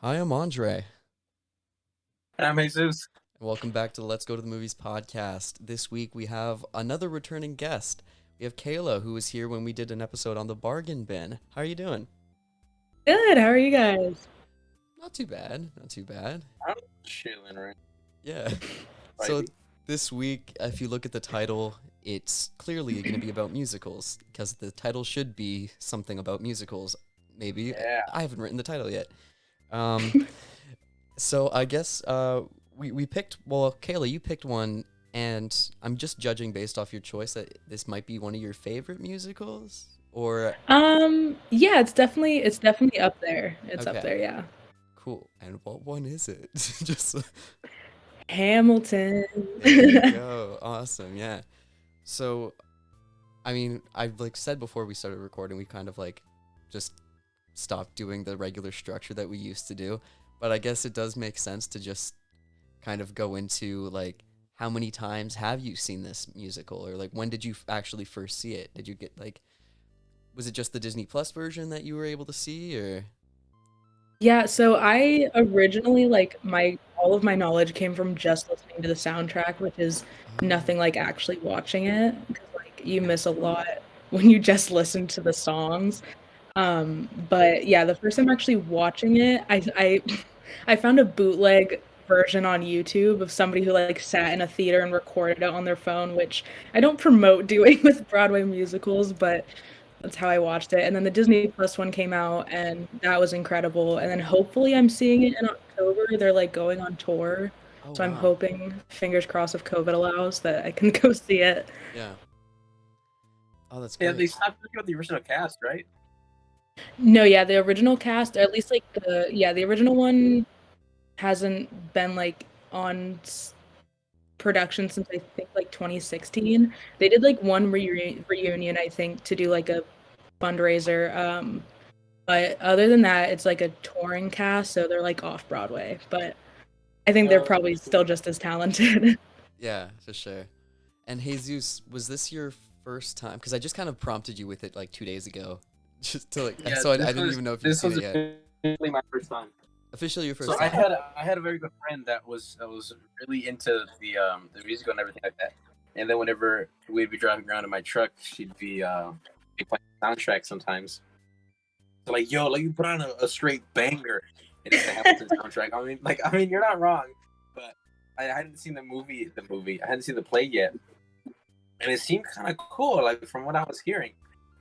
Hi, I'm Andre. And I'm Jesus. Welcome back to the Let's Go to the Movies podcast. This week we have another returning guest. We have Kayla, who was here when we did an episode on the bargain bin. How are you doing? Good. How are you guys? Not too bad. Not too bad. I'm chilling, right? Yeah. So Baby. this week, if you look at the title, it's clearly going to be about musicals because the title should be something about musicals. Maybe. Yeah. I haven't written the title yet. Um, So I guess we picked, well, Kayla, you picked one, and I'm just judging based off your choice that this might be one of your favorite musicals, or Yeah, it's definitely up there. It's up okay, there, yeah. cool. And what one is it? Just Hamilton. there you go. Awesome. Yeah. So I mean, I've like said before we started recording, we kind of like just stopped doing the regular structure that we used to do, but I guess it does make sense to just kind of go into like how many times have you seen this musical, or like when did you actually first see it? Did you get like, was it just the Disney Plus version that you were able to see, or Yeah, so I originally like my all of my knowledge came from just listening to the soundtrack, which is oh, nothing like actually watching it because like you miss a lot when you just listen to the songs. But yeah, the first time actually watching it, I I found a bootleg version on YouTube of somebody who like sat in a theater and recorded it on their phone, which I don't promote doing with Broadway musicals, but that's how I watched it. And then the Disney Plus one came out and that was incredible. And then hopefully I'm seeing it in October. They're like going on tour. oh So I'm wow, hoping, fingers crossed if COVID allows, that I can go see it. yeah, oh that's Yeah, great. they stopped talking about the original cast, right? No, yeah, the original cast, or at least like the original one hasn't been like on production since I think like 2016. They did like one reunion, I think, to do like a fundraiser. But other than that, it's like a touring cast, so they're like off Broadway. But I think they're Oh, probably cool. still just as talented. Yeah, for sure. And Jesus, was this your first time? Because I just kind of prompted you with it like 2 days ago, just to like, Yeah, so I didn't even know if you'd this seen was it yet. officially my first time. Officially your So first time. I had a very good friend that was really into the musical and everything like that. And then whenever we'd be driving around in my truck, she'd be playing the soundtrack sometimes. So like, yo, like you put on a straight banger, and it's the Hamilton soundtrack. I mean, you're not wrong, but I hadn't seen the movie. I hadn't seen the play yet, and it seemed kind of cool, like from what I was hearing.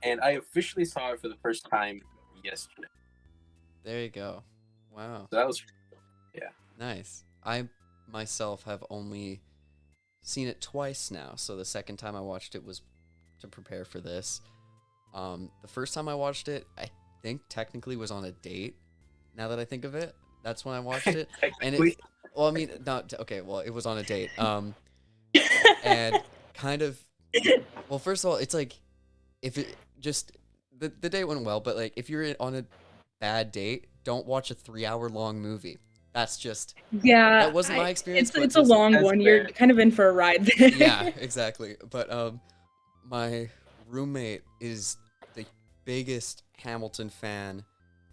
And I officially saw it for the first time yesterday. There you go. Wow. So that was, yeah. Nice. I myself have only seen it twice now. So the second time I watched it was to prepare for this. The first time I watched it, I think technically was on a date. Now that I think of it, that's when I watched it, and it. Technically, Well, I mean, not okay. Well, it was on a date. And kind of. Well, first of all, it's like if it just the date went well, but like if you're on a bad date, don't watch a 3 hour long movie. That's just that Yeah, wasn't my I experience, it's but it's a just long that's one. You're fair. kind of in for a ride yeah, there. exactly. But my roommate is the biggest Hamilton fan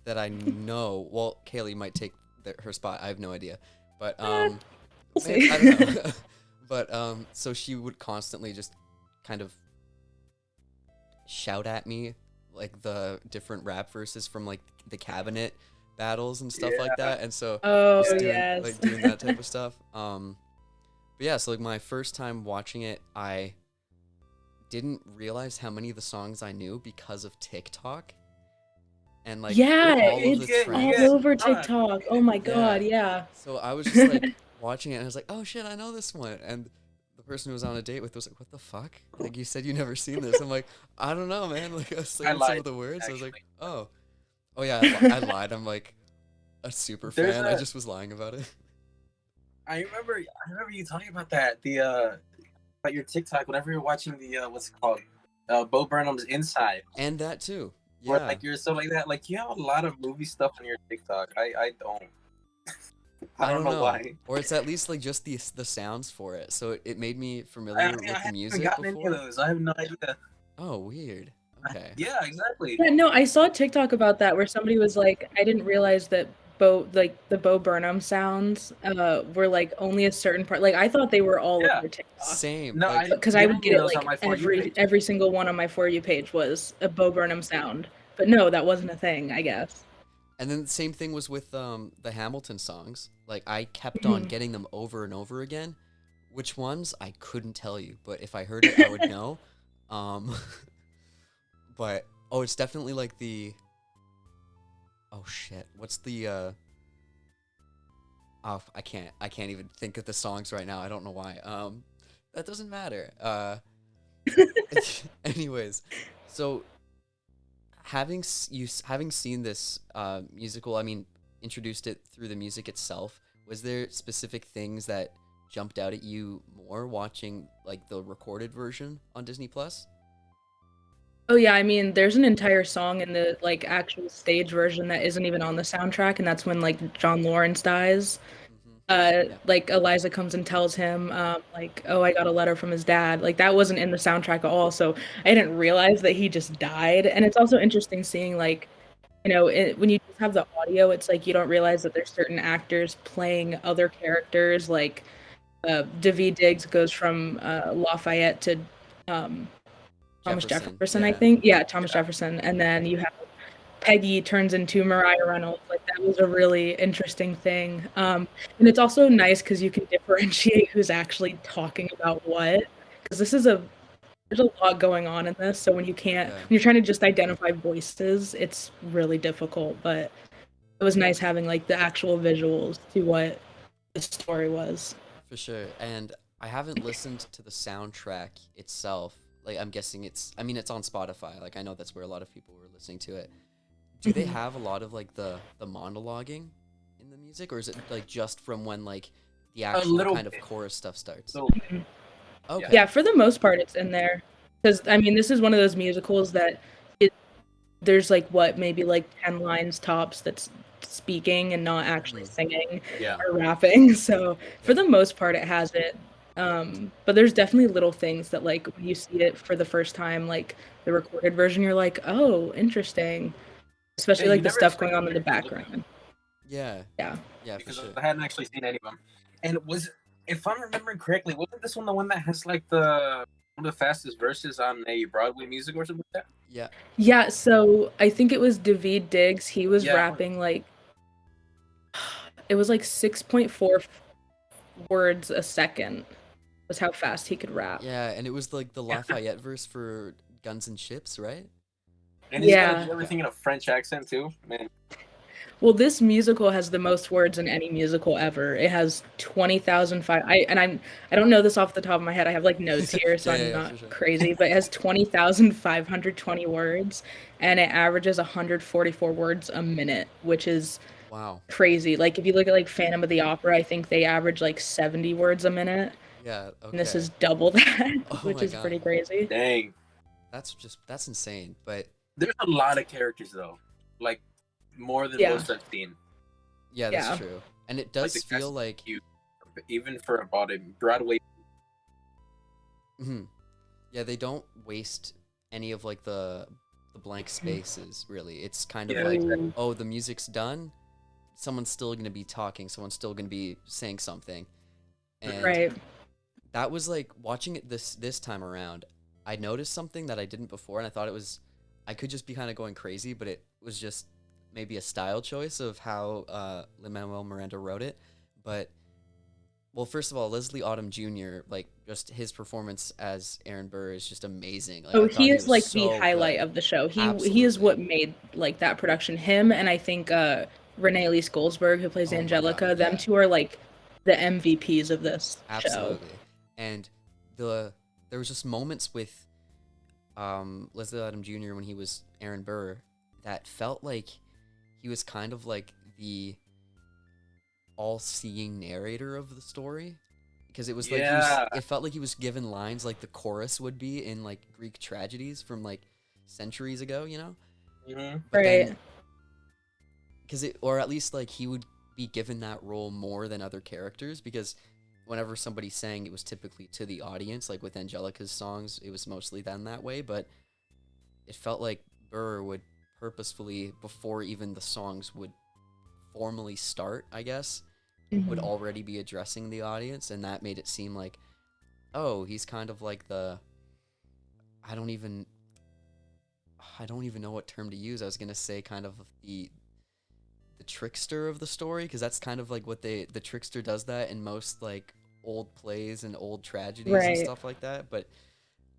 that I know. Well, Kaylee might take her spot. I have no idea. But Uh, we'll maybe, see. I don't know. But so she would constantly just kind of shout at me like the different rap verses from like the cabinet battles and stuff like Yeah, that. And so Oh, just yeah. yes. doing that type of stuff. But yeah, so like my first time watching it, I didn't realize how many of the songs I knew because of TikTok and like Yeah, Yeah, all of the it's you all get trends. over stuck. TikTok. Oh my God, Yeah. yeah. So I was just like watching it and I was like, oh shit, I know this one. And the person who was on a date with was like, what the fuck? Like you said you never seen this. I'm like, I don't know, man. Like I was I saying some of lied, the words. I was like, actually. oh. Oh yeah, I lied. I'm like a super There's fan. I a. just was lying about it. I remember you talking about that. About your TikTok whenever you're watching the what's it called, Bo Burnham's Inside, And that too. where Yeah. like you're so like that. Like you have a lot of movie stuff on your TikTok. I don't. I I don't don't know know. why. Or it's at least like just the sounds for it. So it made me I, familiar I with the haven't music gotten any of before. those. I have no idea. Oh, weird. Okay. Yeah, exactly. Yeah, no, I saw a TikTok about that where somebody was like, I didn't realize that the Bo Burnham sounds were like only a certain part. Like I thought they were all Yeah. over TikTok Same. No, Like, I didn't because I get would any get of it those on like my For You page. every single one on my For You page was a Bo Burnham sound. But no, that wasn't a thing, I guess. and then the same thing was with the Hamilton songs. Like I kept on Mhm. getting them over and over again. Which ones I couldn't tell you, but if I heard it, I would know. Um, but oh, it's definitely like the oh shit, what's the oh I can't even think of the songs right now. I don't know why. That doesn't matter. Anyways, so having seen this musical, I mean, introduced it through the music itself, was there specific things that jumped out at you more watching like the recorded version on Disney Plus? Oh yeah, I mean, there's an entire song in the like actual stage version that isn't even on the soundtrack, and that's when like John Lawrence dies. Mm-hmm. Yeah. Like Eliza comes and tells him, like, "Oh, I got a letter from his dad." Like that wasn't in the soundtrack at all, so I didn't realize that he just died. And it's also interesting seeing like, when you just have the audio, it's like you don't realize that there's certain actors playing other characters. Like Daveed Diggs goes from Lafayette to um, Thomas Jefferson. Jefferson, I Yeah. think. Yeah, Thomas Yeah. Jefferson. And then you have Peggy turns into Mariah Reynolds. Like that was a really interesting thing. And it's also nice because you can differentiate who's actually talking about what. Because there's a lot going on in this. So when Yeah. you're trying to just identify voices, it's really difficult. But it was nice having like the actual visuals to what the story was. For sure. And I haven't listened to the soundtrack itself. Like I'm guessing I mean it's on Spotify. Like I know that's where a lot of people were listening to it. Do they Mhm. have a lot of like the monologuing in the music, or is it like just from when like the A actual little kind of bit. chorus stuff starts? Little bit. Mhm. Okay. Yeah, for the most part, it's in there. Because I mean, this is one of those musicals that there's like what maybe like 10 lines tops that's speaking and not actually Hmm. singing Yeah. or rapping. So for Yeah. the most part it has it. But there's definitely little things that like when you see it for the first time, like the recorded version, you're like, oh, interesting. Yeah, Especially you like the never stuff expect going the on in the character to look like background. Yeah. Yeah. Yeah, for because sure. I hadn't actually seen any of them. And if I'm remembering correctly, wasn't this one the one that has like one of the fastest verses on a Broadway music or something like that? Yeah. Yeah, so I think it was Daveed Diggs. He was Yeah. rapping like it was like 6.4 words a second was how fast he could rap. Yeah, and it was like the Lafayette verse for Guns and Ships, right? And he's got to Yeah. do everything in a French accent too. Man, Well, this musical has the most words in any musical ever. It has 20,005. I don't know this off the top of my head. I have like notes here, so Yeah, yeah, I'm yeah, not for sure. crazy, but it has 20,520 words and it averages 144 words a minute, which is Wow. crazy. Like if you look at like Phantom of the Opera, I think they average like 70 words a minute, Yeah, and this okay. is double that, Oh which my is God. pretty crazy. dang. That's insane. But There's a lot of characters though, like more than Yeah. most I've seen. yeah, that's Yeah. true. And it Like does the feel cast like is huge, even for about a Broadway. mhm. Yeah, they don't waste any of like the blank spaces, really. It's kind of Yeah, like, exactly. Ooh. oh, the music's done. Someone's still going to be talking, someone's still going to be saying something. And Right. that was like watching it this time around. I noticed something that I didn't before, and I thought I could just be kind of going crazy, but it was just maybe a style choice of how Lin-Manuel Miranda wrote it. But well, first of all, Leslie Odom Jr., like just his performance as Aaron Burr is just amazing. Like Oh, I thought he he is was like the so highlight good. of the show. He is Absolutely. what made like that production. Him and I think Renee Elise Goldsberg, who plays Oh my God, Angelica, them yeah. two are like the MVPs of this show. Absolutely. And there was just moments with Leslie Odom Jr. when he was Aaron Burr that felt like he was kind of like the all-seeing narrator of the story, because it was like Yeah, it felt like he was given lines like the chorus would be in like Greek tragedies from like centuries ago, you know? hmm But then Right. or at least like he would be given that role more than other characters, because whenever somebody sang, it was typically to the audience. Like with Angelica's songs, it was mostly done that way, but it felt like Burr would purposefully, before even the songs would formally start, I guess, would Mhm. already be addressing the audience, and that made it seem like, oh, he's kind of like the I don't even I don't even know what term to use. I was gonna say kind of the trickster of the story, because that's kind of like what the trickster does that in most like old plays and old tragedies and Right. stuff like that. But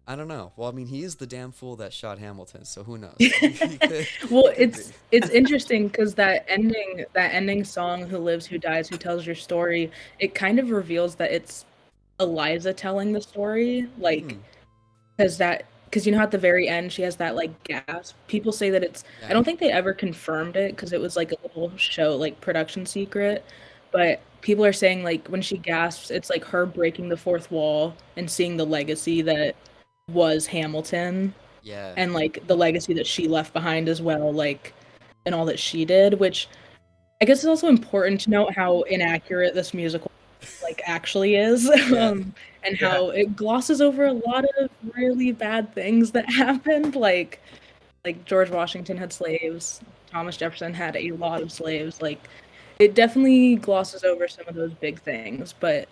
I don't know. Well, I mean, he is the damn fool that shot Hamilton, so who knows? He could, Well, he could be. it's interesting because that ending song, "Who lives, who dies, who tells your story," it kind of reveals that it's Eliza telling the story, like, Hmm. because you know how at the very end she has that like gasp. People say that it's. I Yeah. don't think they ever confirmed it because it was like a little show, like production secret. But people are saying like when she gasps, it's like her breaking the fourth wall and seeing the legacy that was Hamilton Yeah. and like the legacy that she left behind as well, like and all that she did. Which I guess is also important to note how inaccurate this musical like actually is, Yeah. and Yeah. how it glosses over a lot of really bad things that happened. Like George Washington had slaves, Thomas Jefferson had a lot of slaves. Like it definitely glosses over some of those big things. But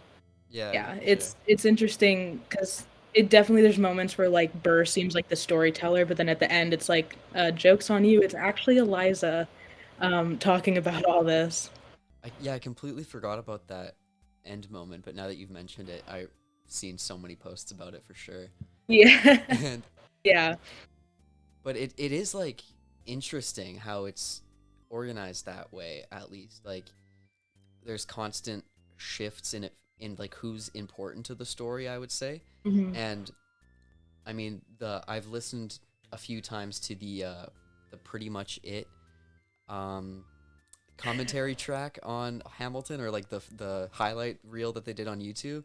Yeah. yeah, For sure. it's interesting because it definitely there's moments where like Burr seems like the storyteller, but then at the end it's like jokes on you. It's actually Eliza talking about all this. I completely forgot about that end moment, but now that you've mentioned it, I've seen so many posts about it for sure. Yeah, And yeah. but it is like interesting how it's organized that way, at least. Like there's constant shifts in it, in like who's important to the story, I would say. Mhm. And I mean, the I've listened a few times to the Pretty Much It um commentary track on Hamilton, or like the highlight reel that they did on YouTube,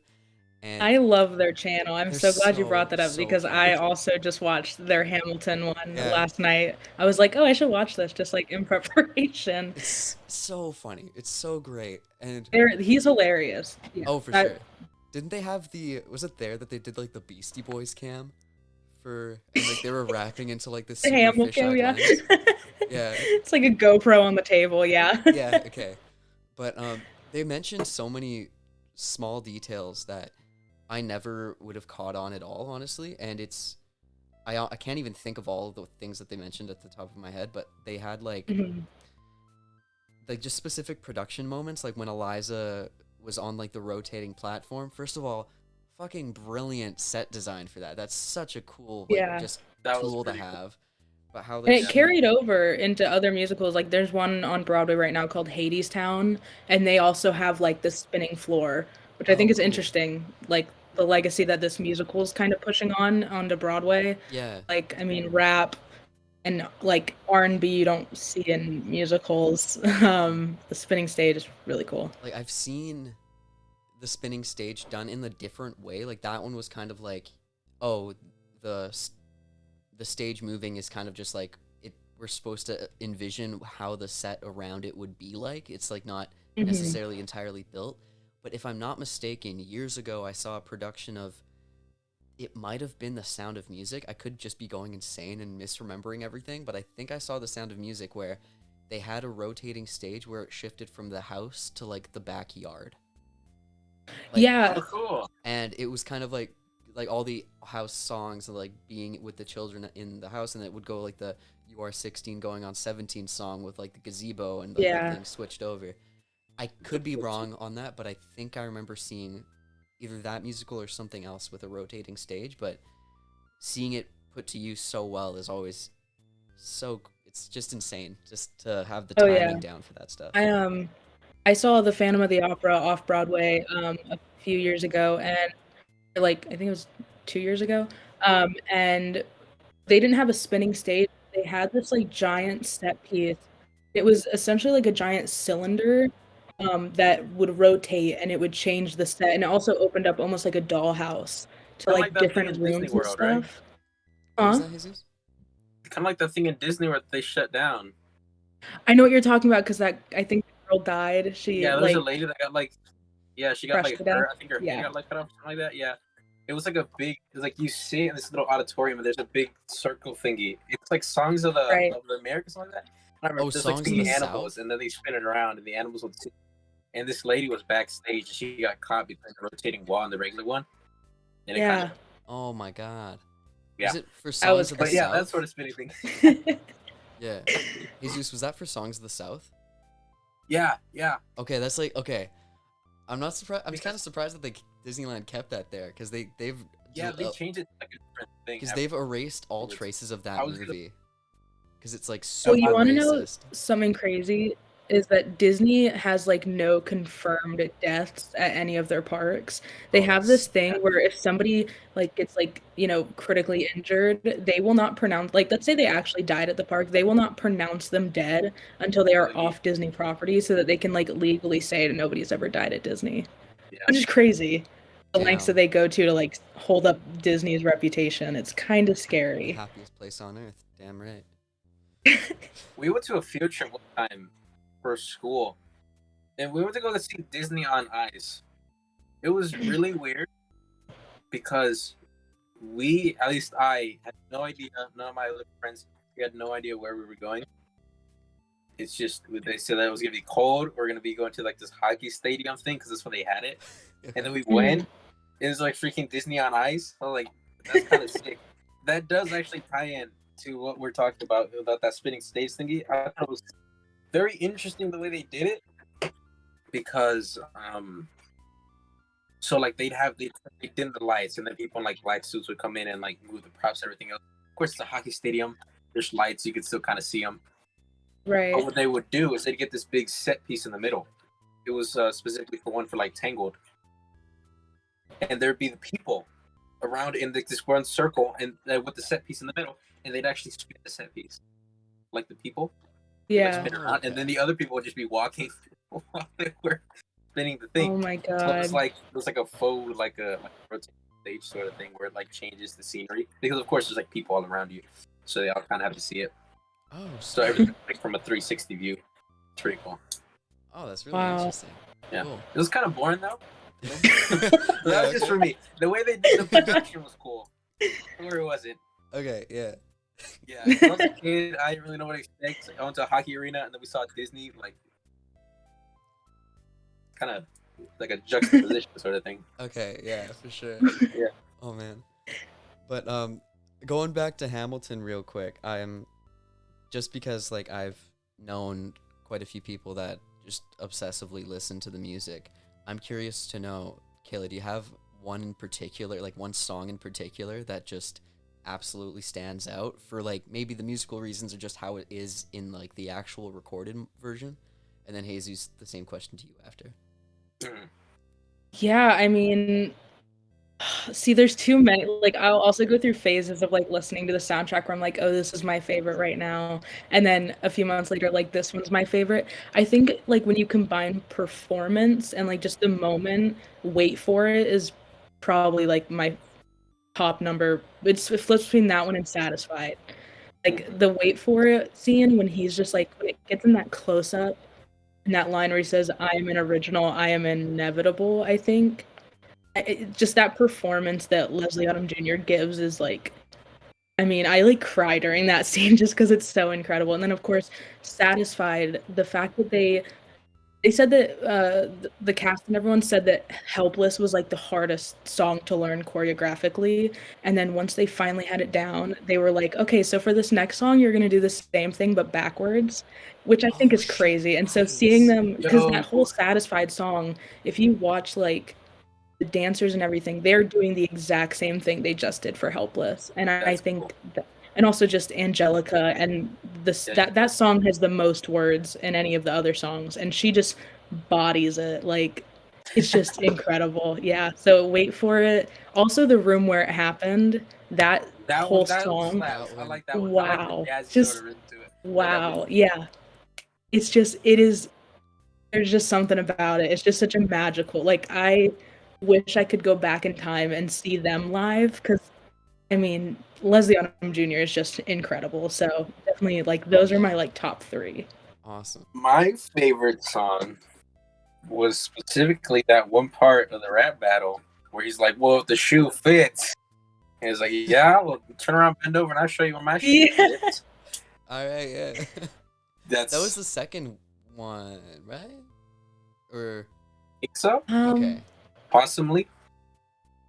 and I love their channel. I'm they're so glad you so brought that up so because funny. I also just watched their Hamilton one Yeah, last night. I was like, "Oh, I should watch this," just like in preparation. it's so funny. It's so great. And He's hilarious. Yeah, oh, for that sure. Didn't they have the was it there that they did like the Beastie Boys cam for, and like they were rapping into like the the super Hamilton cam, fish-eyed yeah. lens? Yeah. It's like a GoPro on the table, yeah. Yeah, okay. But they mentioned so many small details that I never would have caught on at all, honestly. And I can't even think of all of the things that they mentioned at the top of my head, but they had Mhm. like just specific production moments, like when Eliza was on like the rotating platform. First of all, fucking brilliant set design for that. That's such a cool like Yeah. just That was tool to pretty cool. have. But how And there's it Yeah. carried over into other musicals. Like there's one on Broadway right now called Hadestown, and they also have like the spinning floor, which I think oh is cool. interesting. Like the legacy that this musical is kind of pushing on onto Broadway. Yeah. Like I mean, rap and like R&B you don't see in musicals. The spinning stage is really cool. Like I've seen the spinning stage done in the different way. Like that one was kind of like, oh, the the stage moving is kind of just like it. We're supposed to envision how the set around it would be like. It's like not Hmm. necessarily entirely built. But if I'm not mistaken, years ago I saw a production of, it might have been The Sound of Music. I could just be going insane and misremembering everything, but I think I saw The Sound of Music where they had a rotating stage where it shifted from the house to like the backyard. Like, Yeah, Oh, cool. and it was kind of like all the house songs and like being with the children in the house, and it would go like the "You Are 16 Going on 17" song with like the gazebo and the whole yeah. thing switched over. I could be wrong on that, but I think I remember seeing either that musical or something else with a rotating stage. But seeing it put to use so well is always so, it's just insane just to have the Oh yeah. timing down for that stuff. I saw the Phantom of the Opera off Broadway a few years ago, and like I think it was 2 years ago, and they didn't have a spinning stage. They had this like giant set piece. It was essentially like a giant cylinder that would rotate and it would change the set, and it also opened up almost like a dollhouse to Kind of like like that thing different in Disney rooms and World, right? stuff. What was Huh? that, Jesus? Kind of like that thing in Disney where they shut down. I know what you're talking about because that I think the girl died. She Yeah, there's a like lady that got like, yeah, she got crushed like to death. hurt. I think her hand Yeah. got like cut off, something like that. Yeah, it was like a big. It's like you sit in this little auditorium and there's a big circle thingy. It's like songs Right. of the Americas, something like that. I remember Oh, there's like Songs of three the animals, South? and then they spin it around, and the animals would sing. And this lady was backstage, and she got caught between the rotating wall and the regular one, and it kind Yeah, of Oh my god. yeah. Was it for that was Songs of the But yeah, South? that sort of spinning thing. Yeah. Jesus, was that for Songs of the South? Yeah, yeah. Okay, that's like okay. I'm not surprised. I'm Because- kind of surprised that Disneyland kept that there because they've Yeah, they changed it to like a different thing. because they've erased all It was- traces of I that was gonna- movie because it's like Well, super you want to know racist. something crazy is that Disney has like no confirmed deaths at any of their parks. They Oh, have that's- this thing where if somebody like gets like, critically injured, they will not pronounce like let's say they actually died at the park, they will not pronounce them dead until they are off Disney property so that they can like legally say that nobody's ever died at Disney. Yeah. Which is crazy. The lengths that Damn. they go to like hold up Disney's reputation. It's kind of The scary. happiest place on earth. Damn right. We went to a field trip one time for school, and we went to go see Disney on Ice. It was really weird because we, at least I, had no idea. None of my other friends, we had no idea where we were going. It's just they said that it was gonna be cold. We're gonna be going to like this hockey stadium thing because that's where they had it. And then we went. It was like freaking Disney on Ice. I was like, that's kind of sick. That does actually tie in to what we're talking about that spinning stage thingy. I thought it was very interesting the way they did it because so like they dim the lights and then people in like black suits would come in and like move the props and everything else. Of course, it's a hockey stadium. There's lights, you can still kind of see them. Right. But what they would do is they'd get this big set piece in the middle. It was specifically for one for like Tangled, and there'd be the people around in this one circle and with the set piece in the middle, and they'd actually spin the set piece, like the people. Yeah. Spin around, and then the other people would just be walking while they were spinning the thing. Oh my So it god. was like a faux, like a rotating stage sort of thing where it like changes the scenery because of course there's like people all around you, so they all kind of have to see it. Oh, So everything like from a 360 view. It's pretty cool. Oh, that's really Wow. interesting. Yeah. Cool. It was kind of boring though. Yeah, That was just okay. for me. The way they did the production was cool. Or it wasn't. Okay, yeah. Yeah. When I was a kid, I didn't really know what to expect. I went to a hockey arena and then we saw Disney, like kind of like a juxtaposition sort of thing. Okay, yeah, for sure. Yeah. Oh man. But going back to Hamilton real quick, I'm just because like I've known quite a few people that just obsessively listen to the music. I'm curious to know, Kayla, do you have one in particular, like one song in particular that just absolutely stands out for like maybe the musical reasons or just how it is in like the actual recorded version? And then Jesus, the same question to you after. Mm. Yeah, I mean, see, there's too many. Like, I'll also go through phases of like listening to the soundtrack where I'm like, oh, this is my favorite right now. And then a few months later, like, this one's my favorite. I think like when you combine performance and like just the moment, Wait For It is probably like my top number. It flips between that one and Satisfied. Like the Wait For It scene when he's just like, when it gets in that close up and that line where he says, I am an original, I am inevitable, I think. Just that performance that Leslie Odom Jr. gives is like, I mean, I like cry during that scene just because it's so incredible. And then of course, Satisfied, the fact that they said that the cast and everyone said that Helpless was like the hardest song to learn choreographically, and then once they finally had it down, they were like, okay, so for this next song you're gonna do the same thing but backwards, which I think Oh, is crazy. And so nice. seeing them, because Yo. that whole Satisfied song, if you watch like the dancers and everything, they're doing the exact same thing they just did for Helpless. And I That's think cool. that, and also just Angelica and this Yeah. that song has the most words in any of the other songs, and she just bodies it. Like, it's just incredible. Yeah. So Wait For It. Also the room where it happened, that whole That song. slaps. I like that one. Wow. I like the jazzy Just sort of rhythm to it. wow. Yeah. It's just there's just something about it. It's just such a magical, like, I wish I could go back in time and see them live because I mean, Leslie Odom Jr. is just incredible. So definitely, like, those are my like top 3. Awesome. My favorite song was specifically that one part of the rap battle where he's like, well, if the shoe fits. And he's like, yeah, well, turn around, bend over, and I'll show you where my shoe Yeah. fits. All right, yeah. That's That was the second one, right? Or think so. okay, Possibly.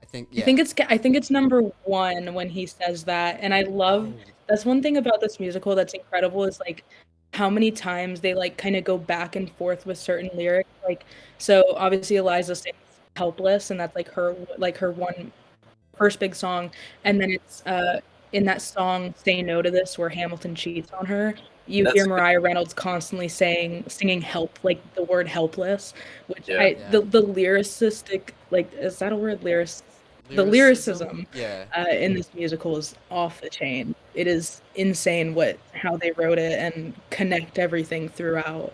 I think I yeah. think it's number 1 when he says that, and I love Oh, that's one thing about this musical that's incredible is, like, how many times they, like, kinda go back and forth with certain lyrics, like, so, obviously, Eliza sings "Helpless," and that's, like, her one first big song, and then it's, in that song, "Say No to This," where Hamilton cheats on her, you That's hear a good. Mariah Reynolds constantly singing help, like, the word "helpless," which Yeah. yeah. the lyricistic, like, is that a word? The Lyricism? lyricism, Yeah. in this musical is off the chain. It is insane how they wrote it and connect everything throughout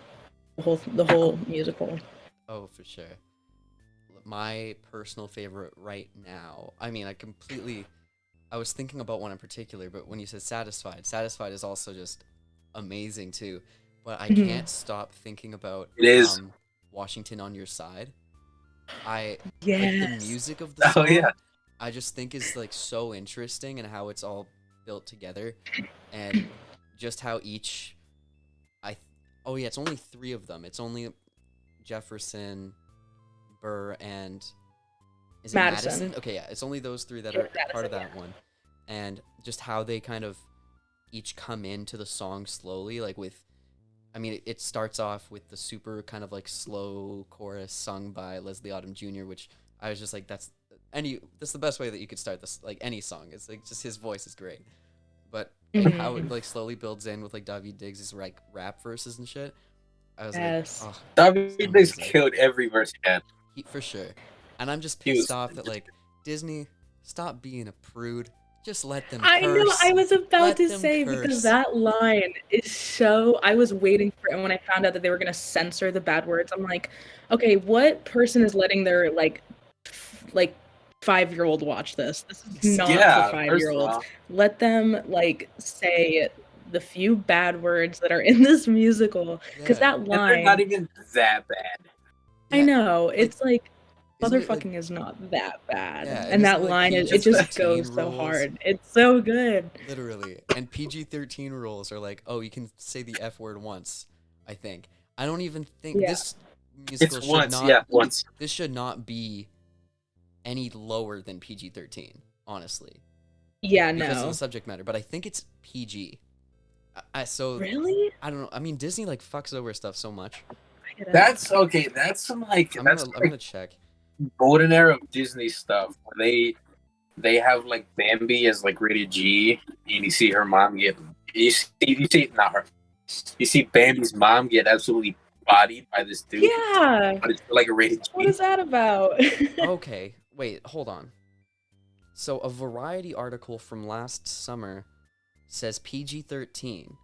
the whole musical. Oh, for sure. My personal favorite right now. I mean, I was thinking about one in particular, but when you said Satisfied, Satisfied is also just amazing too. But I Mhm. can't stop thinking about It is. Washington on Your Side. I like the Yes. music of the Oh yeah. song. I just think is like so interesting and how it's all built together, and just how each I. Oh yeah, it's only three of them. It's only Jefferson, Burr, and is it Madison. Madison? Okay, yeah, it's only those three that George are part Madison, of yeah. that one, and just how they kind of each come into the song slowly, like with. I mean, it starts off with the super kind of like slow chorus sung by Leslie Odom Jr., which I was just like, that's the best way that you could start this, like any song. It's like just his voice is great, but like how it Mhm. like slowly builds in with like David Diggs' like rap verses and shit. I was like, Yes. oh, David so Diggs amazing. killed every verse he had. For sure. And I'm just He pissed was. off that like Disney, stop being a prude. Just let them I know, curse. I was about Let to them say because curse. that line is so I was waiting for it, and when I found out that they were gonna censor the bad words, I'm like, "Okay, what person is letting their, like, 5-year-old watch this? This is not for Yeah. First of 5-year-olds. all, Let them, like, say the few bad words that are in this musical, because Yeah. that and they're not line even that bad. I Yeah. know, Like, it's like, isn't it like motherfucking is not that bad, yeah, and and isn't that it like line is it It's just PG-13 goes so rules? hard. It's so good. Literally. And PG-13 rules are like, oh, you can say the F word once, I think. I don't even think Yeah. this It's musical once. Yeah, once. this should not be any lower than PG-13, honestly, Yeah, because of the no. subject matter, but I think it's PG. So Really? I don't know. I mean, Disney like fucks over stuff so much. I get it. That's okay. That's some like that's I'm like gonna check. golden era of Disney stuff. Where they have like Bambi as like rated G, and you see her mom get you see not her. You see Bambi's mom get absolutely bodied by this dude, Yeah. but it's like a rated What G. is that about? Okay, wait, hold on. So a Variety article from last summer says PG-13,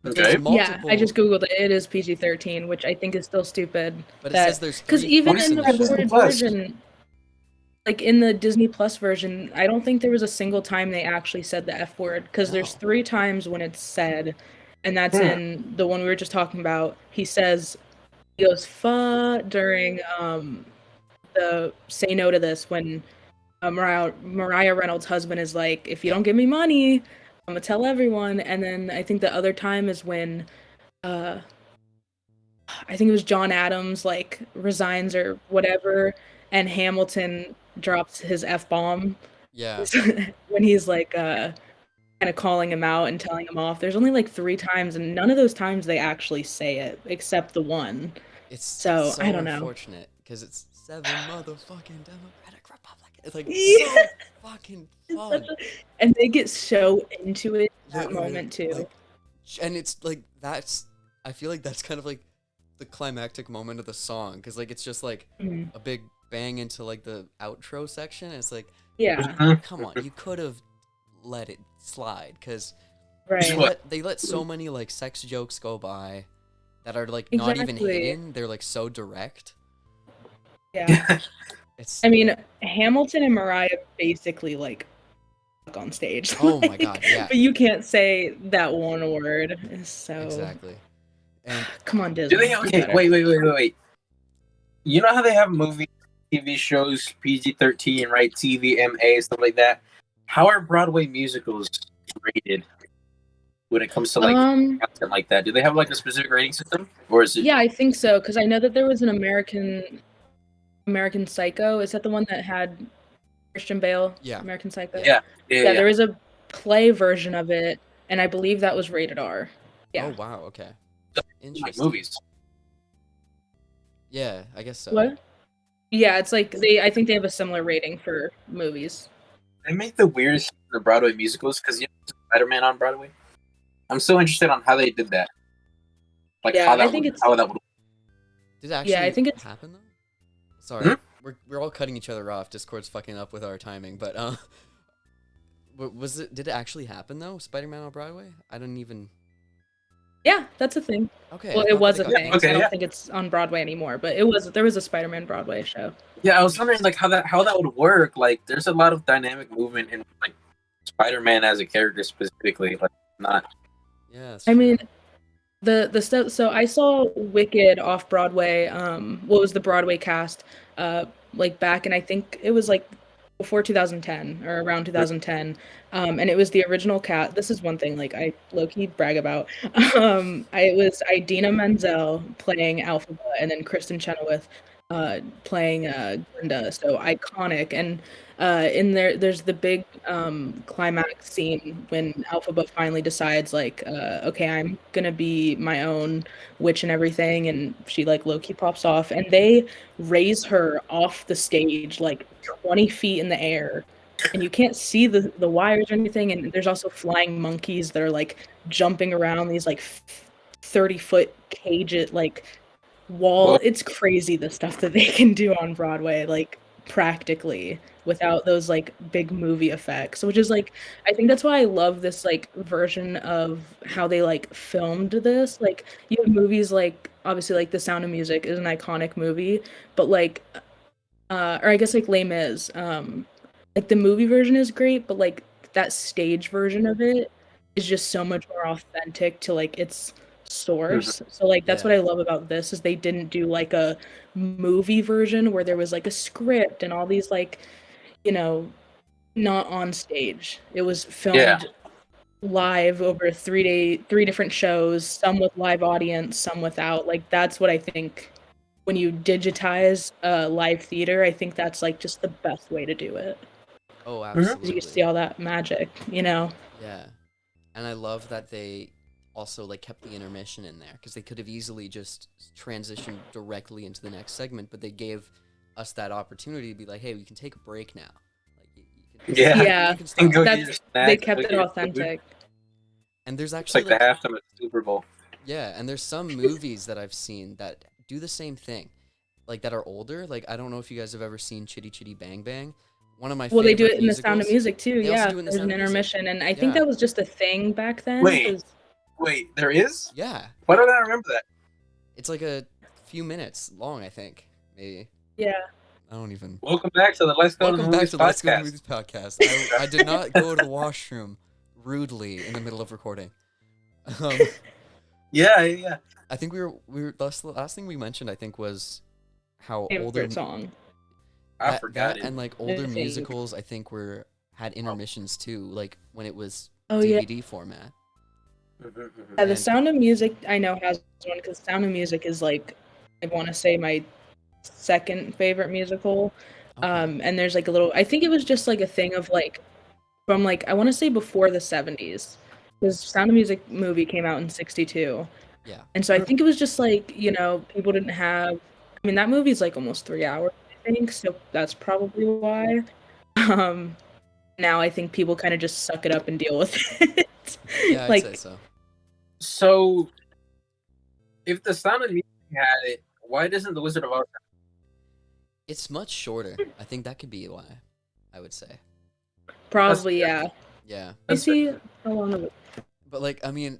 but there's Okay. Yeah, I multiple. just googled it. It is PG-13, which I think is still stupid But it says that there's because three even What do fucks you in in the the have show. Disney recorded Plus? version, like in the Disney Plus version, I don't think there was a single time they actually said the F word because there's No. 3 times when it's said, and that's Hmm. in the one we were just talking about. He goes "fuh" during the "Say No to This" when Mariah Reynolds' husband is like, "If you Yeah. don't give me money, I'm gonna tell everyone." And then I think the other time is when uh, I think it was John Adams like resigns or whatever, and Hamilton drops his F bomb Yeah. when he's like kind of calling him out and telling him off. There's only like 3 times, and none of those times they actually say it except the one. It's So I so don't know. unfortunate because it's 7 motherfucking Democratic Republic. It's like Yeah, so fucking it's such fun. a, and they get so into it that Literally, moment too. like, and it's like that's. I feel like that's kind of like the climactic moment of the song because like it's just like Mhm. a big bang into like the outro section. And it's like, Yeah, come on, you could have let it slide because Guess right. what? they let so many like sex jokes go by that are like not even Exactly. hidden. They're like so direct. Yeah. It's I like, mean, Hamilton and Mariah basically like fuck on stage, oh my god, like, yeah, but you can't say that one word. So exactly. And come on, Do Disney, they? do Okay, better. wait. You know how they have movies, TV shows, PG-13, right? TV, MA, stuff like that. How are Broadway musicals rated? when it comes to like content like that? Do they have like a specific rating system, or is it? Yeah, I think so, because I know that there was an American Psycho. Is that the one that had Christian Bale? Yeah. American Psycho. Yeah. There was a play version of it, and I believe that was rated R. Yeah. Oh wow. Okay. Like Interesting. movies. Yeah, I guess so. What? Yeah, it's like I think they have a similar rating for movies. They make the weirdest the Broadway musicals because you know Spider-Man on Broadway. I'm so interested on how they did that. Like Yeah, how that I think how that would. Did it actually I think it's happen though? Sorry, we're all cutting each other off. Discord's fucking up with our timing, but did it actually happen though? Spider-Man on Broadway? I didn't even. Yeah, that's a thing. Okay. Well, it was a thing. Okay, I don't think it's on Broadway anymore, but there was a Spider-Man Broadway show. Yeah, I was wondering like how that would work. Like, there's a lot of dynamic movement in like Spider-Man as a character specifically. Like, not. Yeah. I mean, the stuff. So I saw Wicked off Broadway. What was the Broadway cast? Like back in, I think it was like before 2010 or around 2010. And it was the original cast. This is one thing like I low-key brag about. It was Idina Menzel playing Alphaba, and then Kristen Chenoweth playing Glinda. So iconic. And in there's the big climax scene when Alphaba finally decides like, okay, I'm gonna be my own witch and everything, and she like low-key pops off, and they raise her off the stage like 20 feet in the air, and you can't see the wires or anything, and there's also flying monkeys that are like jumping around these like 30-foot cages, like wall. It's crazy the stuff that they can do on Broadway, like practically without those like big movie effects, which is like I think that's why I love this like version of how they like filmed this. Like you have movies like obviously like The Sound of Music is an iconic movie, but like or I guess like Les Mis, like the movie version is great, but like that stage version of it is just so much more authentic to like its source. So like that's what I love about this is they didn't do like a movie version where there was like a script and all these like, you know, not on stage. It was filmed live over 3 different shows, some with live audience, some without. Like that's what I think when you digitize live theater, I think that's like just the best way to do it. Oh, absolutely. You can see all that magic, you know? Yeah. And I love that they also like kept the intermission in there because they could have easily just transitioned directly into the next segment, but they gave us that opportunity to be like, hey, we can take a break now. Like, you can stop. They kept it authentic. And there's actually it's like the halftime of the Super Bowl. Yeah, and there's some movies that I've seen that do the same thing, like that are older. Like I don't know if you guys have ever seen Chitty Chitty Bang Bang. One of my favorite they do it in musicals. The Sound of Music too. Yeah, there's an intermission, and I think that was just a thing back then. Wait, there is? Yeah. Why don't I remember that? It's like a few minutes long, I think, maybe. Yeah. I don't even. Welcome back to the Let's Go to the Movies podcast. I did not go to the washroom rudely in the middle of recording. Yeah. I think we were the last thing we mentioned. I think was how older song. I forgot it. And like older musicals, I think had intermissions too, like when it was DVD DVD format. Yeah, The Sound of Music I know has one because Sound of Music is like I want to say my second favorite musical. Okay. And there's like a little. I think it was just like a thing of like from like I want to say before the 70s because Sound of Music movie came out in 62. Yeah. And so I think it was just like people didn't have. I mean that movie's like almost 3 hours. I think so. That's probably why. Now I think people kind of just suck it up and deal with it. Yeah, I'd say so. So, if The Sound of Music had it, why doesn't The Wizard of Oz? It's much shorter. I think that could be why. I would say. Probably, yeah. Yeah. I see how long of it. But like, I mean,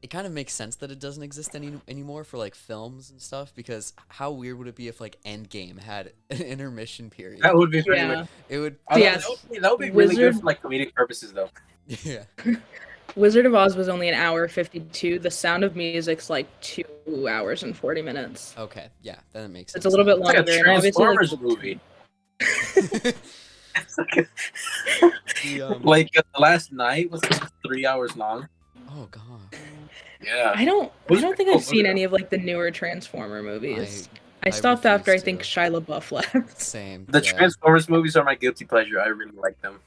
it kind of makes sense that it doesn't exist anymore for like films and stuff because how weird would it be if like Endgame had an intermission period? That would be pretty weird. It would. Yes. That would be really good for like comedic purposes though. Yeah. Wizard of Oz was only an hour 52. The Sound of Music's like 2 hours and 40 minutes. Okay, yeah, that makes sense. It's a little bit longer. It's like a Transformers movie. Like last night was 3 hours long. Oh god. Yeah. I don't think cool I've seen movie, any of like the newer Transformer movies. I I stopped after I refuse think to. Shia LaBeouf left. Same. The Yeah. Transformers movies are my guilty pleasure. I really like them.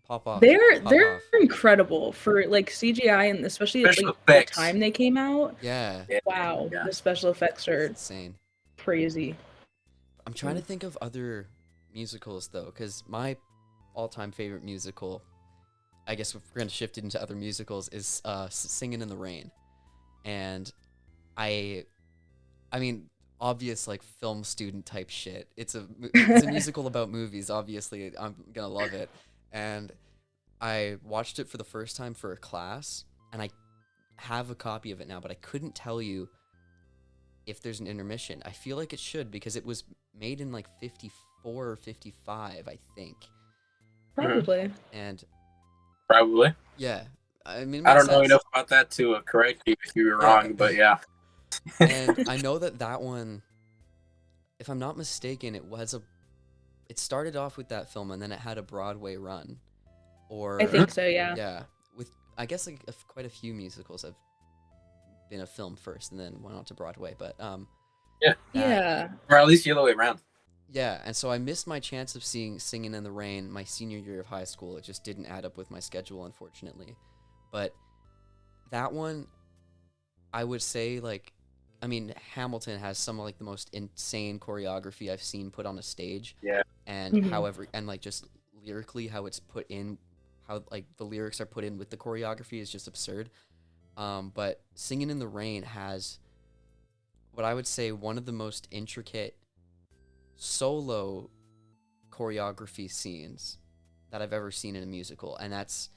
Pop off. They're Pop off. incredible for like CGI and especially Special like effects. the time they came out. Yeah. Yeah. Wow, Yeah. the special effects are It's insane. crazy. I'm trying to think of other musicals though, because my all-time favorite musical, I guess if we're gonna shift it into other musicals, is Singing in the Rain, and I mean, obvious like film student type shit. It's a musical about movies. Obviously, I'm gonna love it, and I watched it for the first time for a class, and I have a copy of it now, but I couldn't tell you if there's an intermission. I feel like it should because it was made in like 54 or 55, I think. Probably. And Probably. yeah, I mean, it I makes don't know sense. enough about that to correct you if you were wrong, but yeah. And I know that one, if I'm not mistaken, it started off with that film and then it had a Broadway run. Or I think so, yeah. yeah, with I guess like quite a few musicals have been a film first and then went on to Broadway, but Yeah. Yeah. Or at least the other way around. yeah, and so I missed my chance of seeing Singing in the Rain my senior year of high school. It just didn't add up with my schedule, unfortunately. But that one, I would say, like, I mean, Hamilton has some of like the most insane choreography I've seen put on a stage. Yeah. And Mhm. however, and like just lyrically, how it's put in, how like the lyrics are put in with the choreography is just absurd. But Singing in the Rain has what I would say one of the most intricate solo choreography scenes that I've ever seen in a musical, and that's,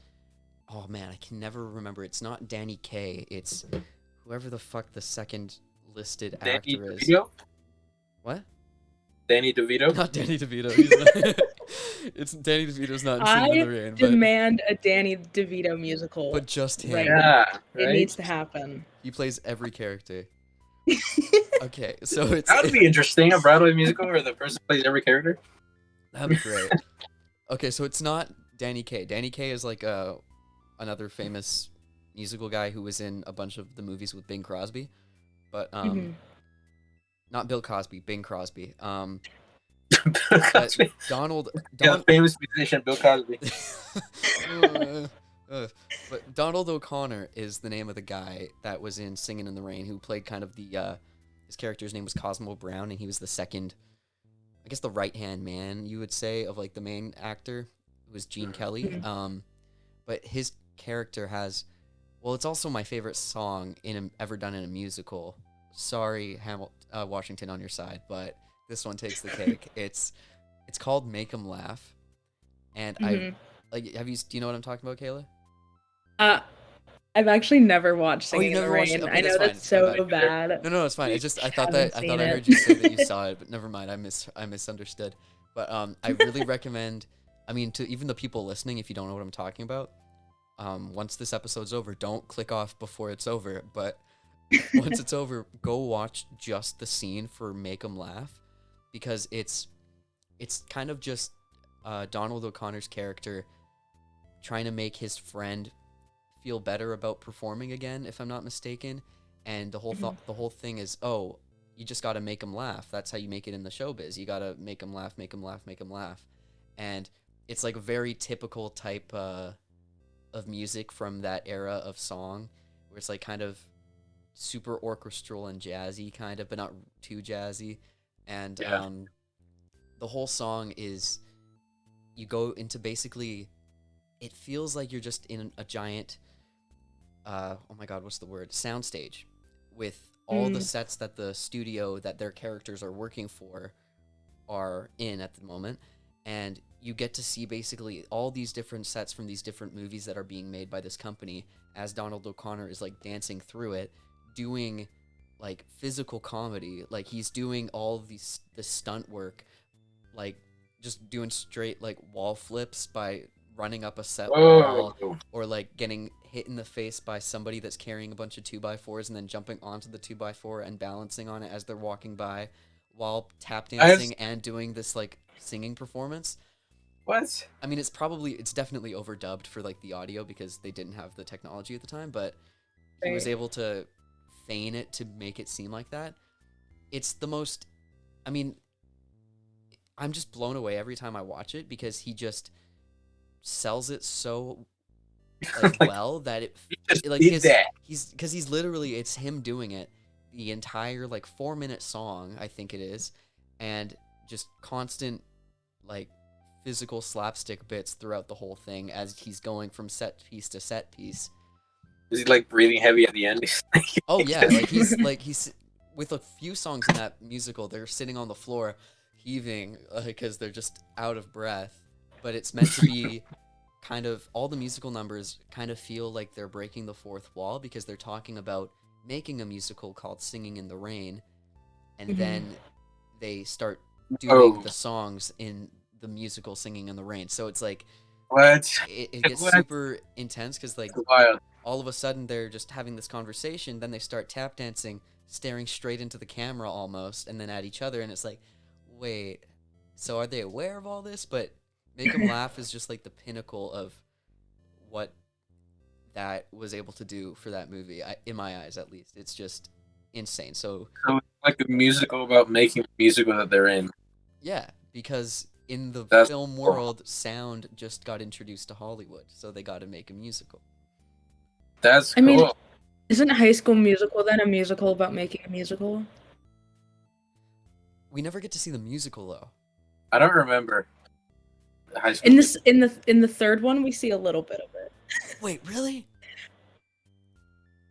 oh man, I can never remember. It's not Danny Kaye. It's whoever the fuck the second listed Danny actor is. DeVito? What? Danny DeVito? Not Danny DeVito. He's not, it's Danny DeVito's not in Singing in the Rain, but Demand a Danny DeVito musical. just him. Right. Yeah. It Right? needs to happen. He plays every character. Okay, so it's That would be interesting, a Broadway musical where the person plays every character. that'd be great. Okay, so it's not Danny Kaye. Danny Kaye is like another famous musical guy who was in a bunch of the movies with Bing Crosby, but Mhm. not Bill Cosby, Bing Crosby. Bill But Cosby. Donald. Yeah, famous musician Bill Cosby. But Donald O'Connor is the name of the guy that was in Singing in the Rain, who played kind of the his character's name was Cosmo Brown, and he was the second, I guess the right hand man, you would say, of like the main actor, who was Gene Kelly. But his character has, well, it's also my favorite song ever done in a musical. Sorry, Washington on your side, but this one takes the cake. It's called "Make 'Em Laugh," and I like. Do you know what I'm talking about, Kayla? I've actually never watched Singing you've in the never watched Rain. it? Okay, I know that's that's fine. so My bad. No, it's fine. It's just I thought Haven't I seen heard it. you say that you saw it, but never mind. I misunderstood. But I really recommend. I mean, to even the people listening, if you don't know what I'm talking about, once this episode's over, don't click off before it's over. But once it's over, go watch just the scene for "Make 'Em Laugh," because it's kind of just Donald O'Connor's character trying to make his friend feel better about performing again, if I'm not mistaken. And the whole thing is, oh, you just got to make them laugh. That's how you make it in the showbiz. You got to make them laugh, make them laugh, make them laugh. And it's like a very typical type of music from that era of song, where it's like kind of super orchestral and jazzy kind of, but not too jazzy. And the whole song is, you go into basically, it feels like you're just in a giant oh my god, what's the word? Soundstage, with all the sets that the studio that their characters are working for are in at the moment, and you get to see basically all these different sets from these different movies that are being made by this company as Donald O'Connor is like dancing through it, doing like physical comedy, like he's doing all of the stunt work, like just doing straight like wall flips by running up a set wall, or like getting hit in the face by somebody that's carrying a bunch of 2x4s and then jumping onto the 2x4 and balancing on it as they're walking by while tap dancing and doing this like singing performance. What? I mean, it's definitely overdubbed for like the audio because they didn't have the technology at the time, but he was Right. able to feign it to make it seem like that. It's the most, I mean, I'm just blown away every time I watch it because he just sells it so like Like, well that it you just like did that. he's literally, it's him doing it the entire like 4 minute song, I think it is, and just constant like physical slapstick bits throughout the whole thing as he's going from set piece to set piece. Is he like breathing heavy at the end? Oh yeah, like he's with a few songs in that musical, they're sitting on the floor heaving because they're just out of breath, but it's meant to be kind of, all the musical numbers kind of feel like they're breaking the fourth wall because they're talking about making a musical called Singing in the Rain, and then they start doing the songs in the musical Singing in the Rain. So it's like What? it gets What? super intense because like That's wild. all of a sudden they're just having this conversation, then they start tap dancing, staring straight into the camera almost, and then at each other, and it's like, wait, so are they aware of all this? But Make 'em Laugh is just like the pinnacle of what that was able to do for that movie, in my eyes at least. It's just insane. So it's like a musical about making the musical that they're in. yeah, because in the That's film cool. world, sound just got introduced to Hollywood, so they got to make a musical. That's I cool. mean, isn't High School Musical then a musical about making a musical? We never get to see the musical though. I don't remember. High school. In the third one, we see a little bit of it. Wait, really?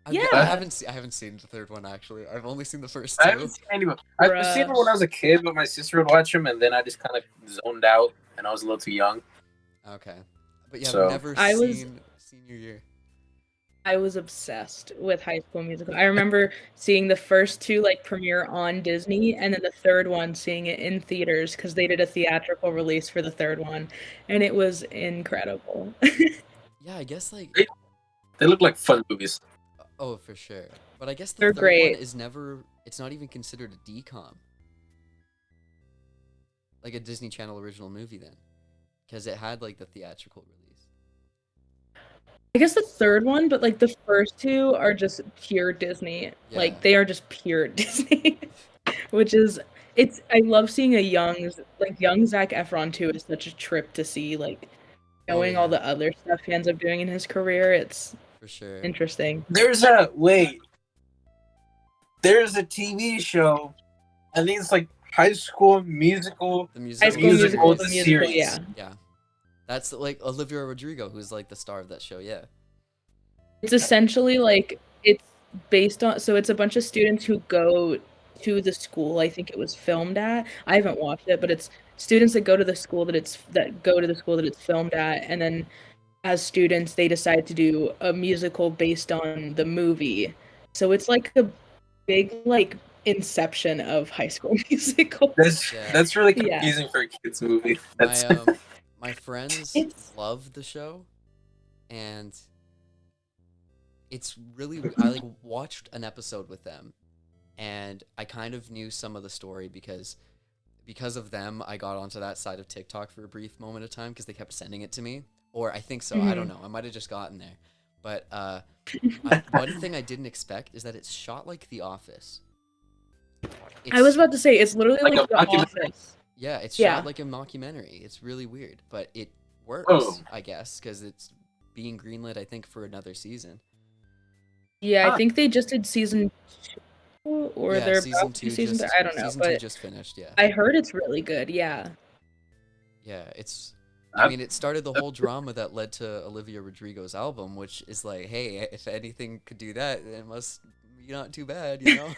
Yeah. I haven't seen the third one actually. I've only seen the first I two. haven't seen anyone. I've seen them when I was a kid, but my sister would watch them, and then I just kind of zoned out, and I was a little too young. Okay, but yeah, So- I've never seen senior year. I was obsessed with High School Musical. I remember seeing the first two like premiere on Disney, and then the third one seeing it in theaters because they did a theatrical release for the third one, and it was incredible. Yeah, I guess like They look like fun movies. oh for sure. But I guess the They're third great. one is never. It's not even considered a DCOM. Like a Disney Channel original movie then, because it had like the theatrical release. I guess the third one, but like the first two are just pure Disney. Yeah. Like they are just pure Disney, which is I love seeing a young Zac Efron too is such a trip to see, like knowing all yeah. the other stuff he ends up doing in his career. It's For sure. interesting. There's a TV show. I think it's like High School Musical. The High musical. School Musical, the series. musical, yeah. Yeah. That's like Olivia Rodrigo, who's like the star of that show. Yeah. It's essentially like it's based on, so it's a bunch of students who go to the school I think it was filmed at. I haven't watched it, but it's students that go to the school that it's filmed at, and then as students they decide to do a musical based on the movie. So it's like a big like inception of High School Musical. That's really Yeah. confusing for a kids movie. That's My friends It's- love the show, and it's really, I like watched an episode with them, and I kind of knew some of the story because of them. I got onto that side of TikTok for a brief moment of time because they kept sending it to me, or I think so. I don't know. I might have just gotten there, but one thing I didn't expect is that it's shot like The Office. I was about to say it's literally Like like a The documentary. Office. Yeah, it's Yeah. shot like a mockumentary. It's really weird, but it works, Oh. I guess, because it's being greenlit, I think, for another season. Yeah, Ah. I think they just did season 2, or Yeah, they're season about to do two season just 3. I don't know, season two but just finished. Yeah, I heard it's really good. Yeah. yeah. It's. I- I mean, it started the whole drama that led to Olivia Rodrigo's album, which is like, hey, if anything could do that, it must be not too bad, you know?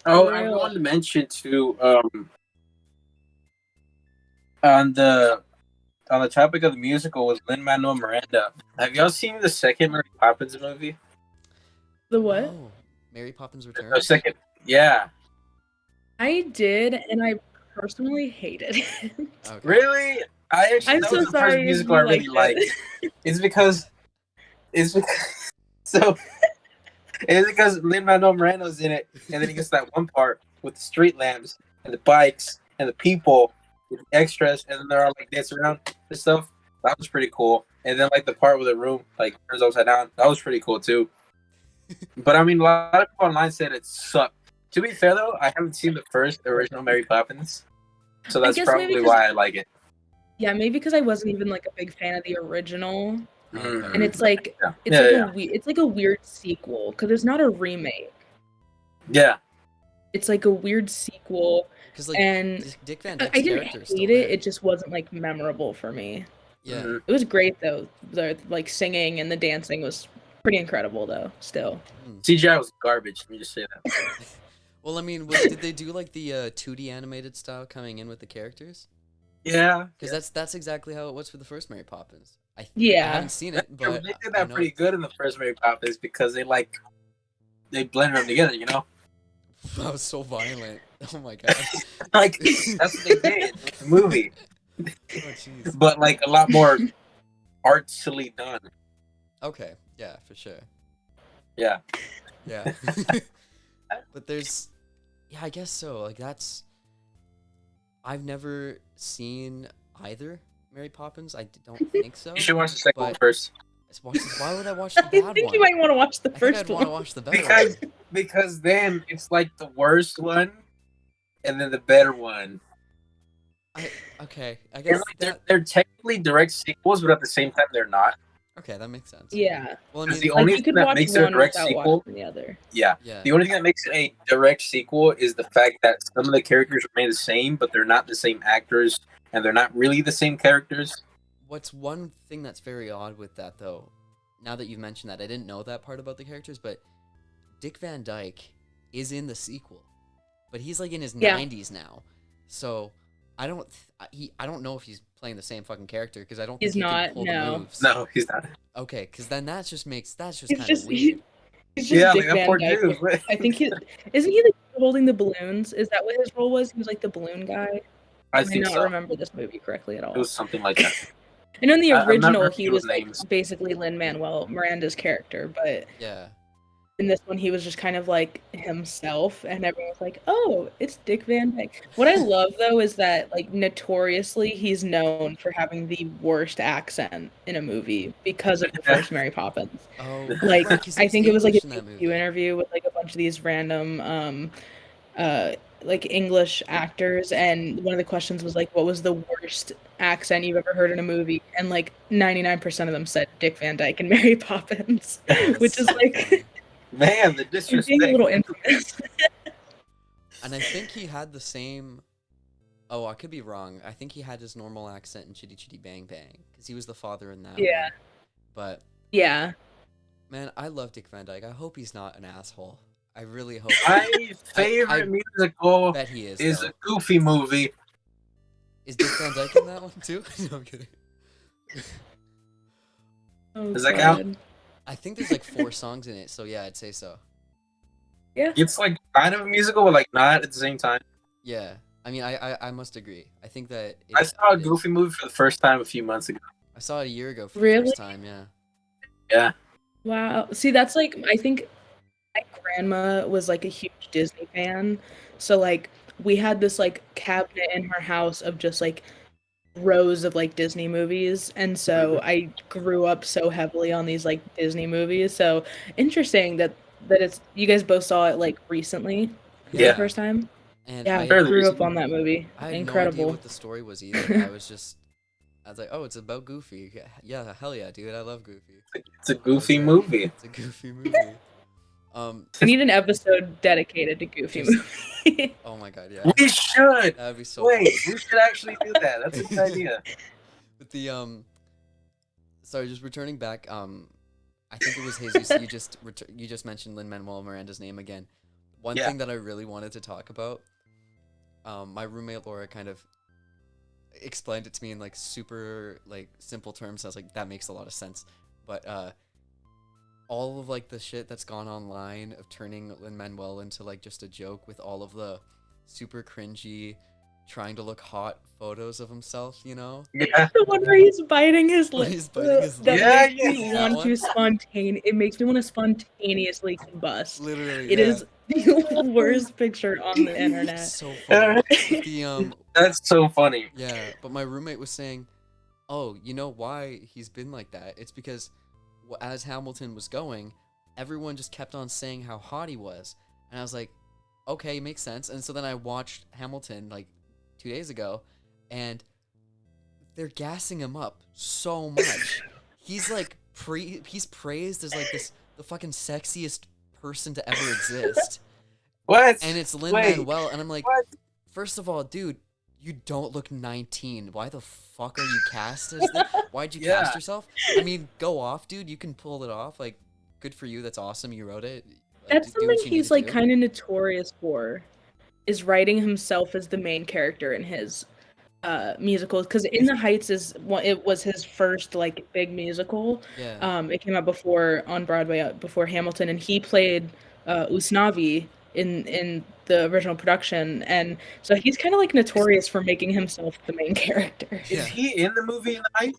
Oh, For I real. wanted to mention too. On the topic of the musical was Lin-Manuel Miranda. Have y'all seen the second Mary Poppins movie? The what? Oh, Mary Poppins The Returns. second, yeah. I did, and I personally hated it. Okay. Really? I actually I'm that so was the sorry first if musical you I really liked liked. it. It's because so it's because Lin-Manuel Miranda's in it, and then he gets that one part with the street lamps and the bikes and the people, with the extras, and then they're all like dancing around and stuff. That was pretty cool. And then like the part where the room like turns upside down, that was pretty cool too. But I mean, a lot of people online said it sucked. To be fair though, I haven't seen the first original Mary Poppins, so that's probably why I like it. Yeah, maybe because I wasn't even like a big fan of the original, Mhm. and it's like it's like a weird sequel because it's not a remake. Yeah. It's like a weird sequel, Because like and Dick Van I Dyke's didn't character is still hate it. there. It just wasn't like memorable for me. Yeah. Mhm. It was great though. The like singing and the dancing was pretty incredible though. Still. CGI was garbage. Let me just say that. Well, I mean, did they do like the 2D animated style coming in with the characters? Yeah. Because that's exactly how it was for the first Mary Poppins. I Yeah. haven't seen it, but they did I that know pretty good in the first Mary Poppins because they blended them together, you know. that was so violent. Oh my god. Like that's what they did in the movie, Oh jeez. but like a lot more artfully done. Okay. Yeah, for sure. Yeah. Yeah. But there's, yeah, I guess so. Like that's, I've never seen either Mary Poppins. I don't think so. You should watch the second one But- first. Why would I watch the I bad think one? you might want to watch the I think first I'd want to one. watch the better one. Because then it's like the worst one, and then the better one. Okay, I And guess like, they're technically direct sequels, but at the same time they're not. okay, that makes sense. Yeah. Well, I Because mean, the only Like you thing could that watch makes it a one direct without sequel, watching the other. yeah. yeah, The only thing that makes it a direct sequel is the fact that some of the characters remain the same, but they're not the same actors, and they're not really the same characters. what's one thing that's very odd with that though? Now that you've mentioned that, I didn't know that part about the characters, but Dick Van Dyke is in the sequel, but he's like in his 90s now, so I don't know if he's playing the same fucking character because I don't think He's he not, can pull no. the moves. No, he's not. Okay, because then that's just kind He's of just weird. he's just Yeah, Dick like that Van poor Dyke. dude. I think isn't he like holding the balloons? Is that what his role was? He was like the balloon guy. I I think not so. remember this movie correctly at all. It was something like that. I know in the I'm not original remembering he was like names. basically Lin-Manuel Miranda's character, but Yeah. in this one he was just kind of like himself, and everyone was like, "Oh, it's Dick Van Dyke." What I love though is that like notoriously he's known for having the worst accent in a movie because of the first Mary Poppins. Oh, Like right, 'cause I he's think it was like English a in that GQ movie. interview with like a bunch of these random like English actors, and one of the questions was like, what was the worst accent you've ever heard in a movie? And like 99% of them said Dick Van Dyke and Mary Poppins, which is so like funny. Man, the you're being a disrespect. little infamous. And I think he had the same. Oh, I could be wrong. I think he had his normal accent in Chitty Chitty Bang Bang because he was the father in that. Yeah. One. But Yeah. man, I love Dick Van Dyke. I hope he's not an asshole. I really hope. My favorite musical Bet he is. is though. a Goofy movie. Is Dick Van Dyke in that one too? No, I'm kidding. Oh, Does that count? God. I think there's like 4 songs in it, so yeah, I'd say so. Yeah. It's like kind of a musical, but like not at the same time. Yeah, I mean, I must agree. I think that I saw a it is. Goofy movie for the first time a few months ago. I saw it a year ago for the Really? first time. Yeah. Yeah. Wow. See, that's like, I think my grandma was like a huge Disney fan. So like we had this like cabinet in her house of just like rows of like Disney movies. And so I grew up so heavily on these like Disney movies. So interesting that it's you guys both saw it like recently for Yeah. the first time. And Yeah, I, I Fairly grew up recently. on that movie. I had no idea Incredible. what the story was either. I was like, oh, it's about Goofy. Yeah, hell yeah, dude. I love Goofy. It's a Goofy movie. It's a Goofy movie. We need an episode dedicated to Goofy Just- movie. Oh my god, yeah. We should. That'd be so Wait, funny. we should actually do that. That's a good idea. With the sorry, just returning back. I think it was Jesus. You just mentioned Lin-Manuel Miranda's name again. One Yeah. thing that I really wanted to talk about. My roommate Laura kind of explained it to me in like super like simple terms. I was like, that makes a lot of sense. But all of like the shit that's gone online of turning Lin-Manuel into like just a joke with all of the super cringy, trying to look hot photos of himself, you know? Yeah. The one where he's biting his When lip. he's biting his That lip. Yeah, makes me yeah. want to it makes me want to spontaneously combust. Literally, It yeah. is the worst picture on the internet. So funny. The That's so funny. yeah, but my roommate was saying, "Oh, you know why he's been like that? It's because as Hamilton was going, everyone just kept on saying how hot he was." And I was like, "Okay, makes sense." And so then I watched Hamilton like 2 days ago, and they're gassing him up so much. He's like he's praised as like the fucking sexiest person to ever exist. What? And it's Wait, Lin-Manuel, and I'm like, what? first of all, dude, you don't look 19. Why the fuck are you cast as this? Why'd you cast Yeah. yourself? I mean, go off, dude. You can pull it off. Like, good for you. That's awesome. You wrote it. Like, That's do what something you need he's to like do. kind of notorious for, is writing himself as the main character in his musicals. Because In the Heights it was his first like big musical. Yeah. It came out before on Broadway, before Hamilton, and he played Usnavi in the original production, and so he's kind of like notorious for making himself the main character. Is Yeah. he in the movie In the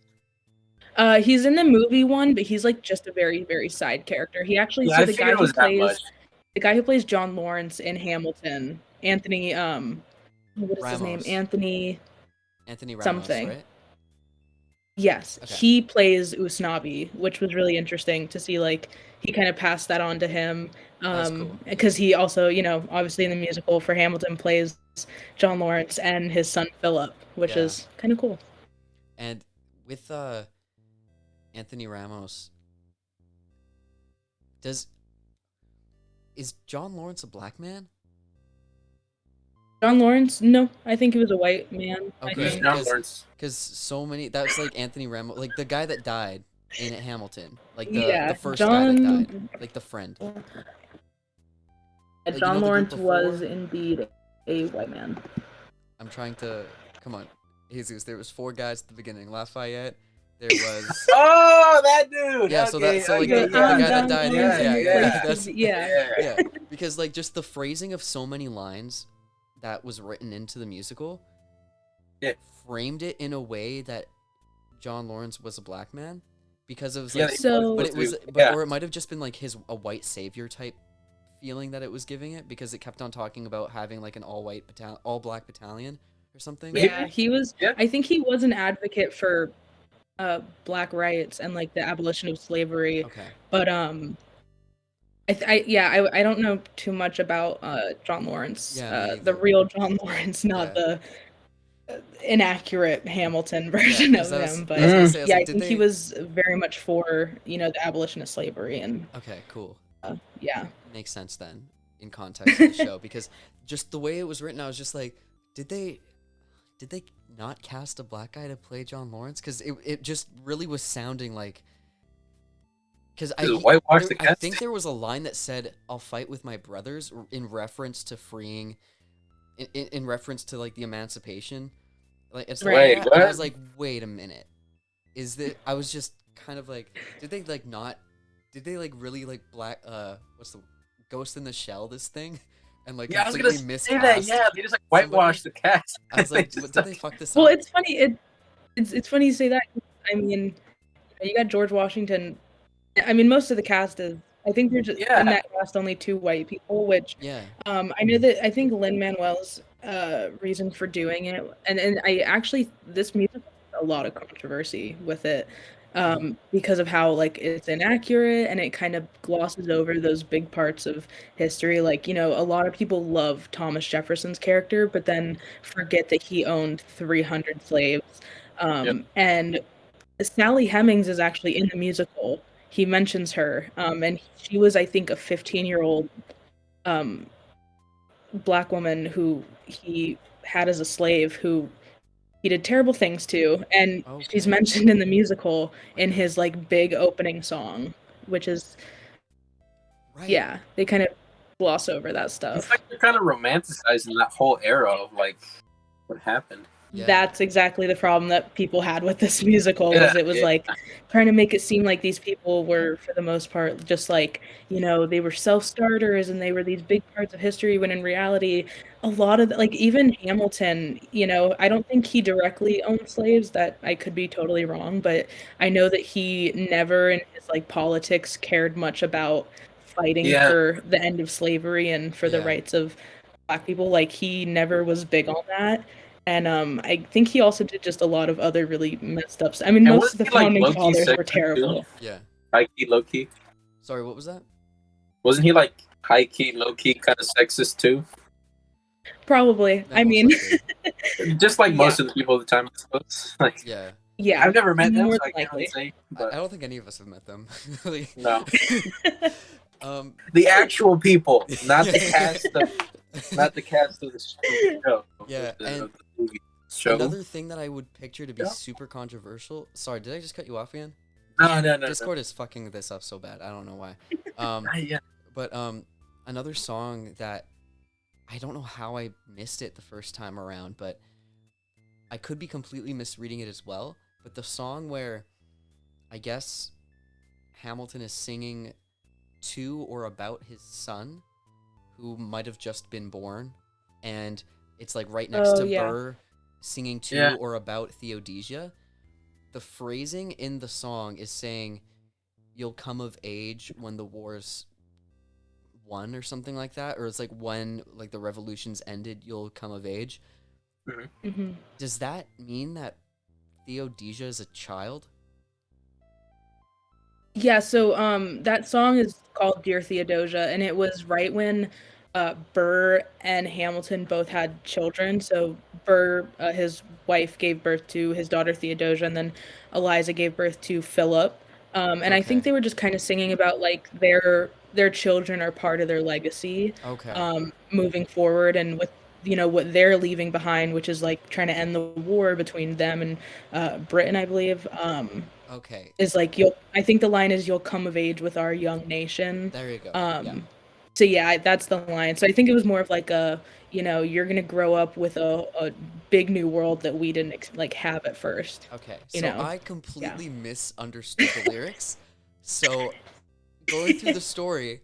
Heights? He's in the movie one, but he's like just a very, very side character. He actually, Yeah, so I the figured guy it was who that much. plays John Lawrence in Hamilton, Anthony, what is his name? Ramos. Anthony Anthony Ramos, something. right? Yes, Okay. he plays Usnavi, which was really interesting to see. Like he kind of passed that on to him, That's cool. because he also, obviously in the musical for Hamilton plays John Lawrence and his son Philip, which Yeah. is kind of cool. And with Anthony Ramos, is John Lawrence a black man? John Lawrence? No, I think he was a white man. I Okay. Who's think. John Lawrence? Because so many, that's like Anthony Ramos, like the guy that died in Hamilton, like Yeah, the first guy that John. died, like the friend. Yeah, Like, you John know the group Lawrence was before? indeed a white man. I'm trying to, come on, Jesus. There was 4 guys at the beginning. Lafayette. There was Oh, that dude. yeah. Okay, So that like okay, the guy that John died. Lawrence Yeah, and yeah. plays- That's yeah. yeah. Because like just the phrasing of so many lines that was written into the musical, Yeah. framed it in a way that John Lawrence was a black man, because it was Yeah, like So- but it was yeah. or it might have just been like a white savior type feeling that it was giving it, because it kept on talking about having like an all black battalion or something. Maybe. Yeah, he was. Yeah. I think he was an advocate for black rights and like the abolition of slavery. Okay. But I don't know too much about John Lawrence, Yeah, me the either. real John Lawrence, not Yeah. the inaccurate Hamilton version of 'cause I was him. But gonna say, I was yeah, like, I did think he they- was very much for the abolition of slavery, and Okay, cool. yeah. Makes sense then in context of the show, because just the way it was written, I was just like, did they not cast a black guy to play John Lawrence? Because it just really was sounding like, because whitewash the I cast. think there was a line that said, "I'll fight with my brothers," in reference to freeing, in reference to like the emancipation, like it's Right. like Wait, that. And I what? was like, wait a minute, is that? I was just kind of like, did they like not? Did they like really like black? What's the Ghost in the Shell this thing, and like Yeah, I was gonna completely say that. miscast? Yeah, they just like whitewash the cast. I was like, They just, did they fuck this Well, up? it's funny. It's funny you say that. I mean, you got George Washington. I mean, most of the cast is. I think there's Yeah. in that cast only 2 white people, which Yeah. I know that I think Lin-Manuel's reason for doing it, and I actually this music has a lot of controversy with it, because of how like it's inaccurate and it kind of glosses over those big parts of history. Like a lot of people love Thomas Jefferson's character, but then forget that he owned 300 slaves. And Sally Hemings is actually in the musical. He mentions her, and she was, I think, a 15-year-old black woman who he had as a slave, who he did terrible things to, and she's Okay. mentioned in the musical in his like big opening song, which is Right. yeah, they kind of gloss over that It's stuff. like they're kind of romanticizing that whole era of like what happened. Yeah. That's exactly the problem that people had with this musical, was it was like trying to make it seem like these people were, for the most part, just like, they were self-starters and they were these big parts of history, when in reality, a lot of, like, even Hamilton, I don't think he directly owned slaves. That I could be totally wrong, but I know that he never in his, like, politics cared much about fighting for the end of slavery and for the rights of Black people. Like, he never was big on that. And I think he also did just a lot of other really messed up stuff. I mean, And most of the founding fathers were sexist terrible. too? Yeah. High key, low key. Sorry, what was that? Wasn't he like high key, low key, kind of sexist too? Probably. Yeah, I most mean, likely. Just like Yeah. most of the people at the time, I suppose. Like, Yeah. yeah, I've never met them, more so I than can't really likely. say. But I don't think any of us have met them. Like, no, um, the actual people, not the Yeah. cast of, not the cast of the show. Yeah, and of the movie show. another thing that I would picture to be Yeah. super controversial. Sorry, did I just cut you off again? No. Discord is fucking this up so bad. I don't know why. Yeah. But another song that I don't know how I missed it the first time around, but I could be completely misreading it as well. But the song where I guess Hamilton is singing to or about his son, who might have just been born, and it's like right next to Burr singing to or about Theodosia. The phrasing in the song is saying, "You'll come of age when the war's won," or something like that, or it's like when like the revolution's ended, you'll come of age. Mm-hmm. Does that mean that Theodosia is a child? Yeah, so that song is called Dear Theodosia, and it was right when Burr and Hamilton both had children. So Burr, his wife, gave birth to his daughter Theodosia, and then Eliza gave birth to Philip. And I think they were just kind of singing about like their children are part of their legacy moving forward, and with what they're leaving behind, which is like trying to end the war between them and Britain, I believe. Is like I think the line is, "You'll come of age with our young nation." There you go. So yeah, that's the line. So I think it was more of like a, you're gonna grow up with a big new world that we didn't have at first. Okay, so I completely misunderstood the lyrics. So going through the story,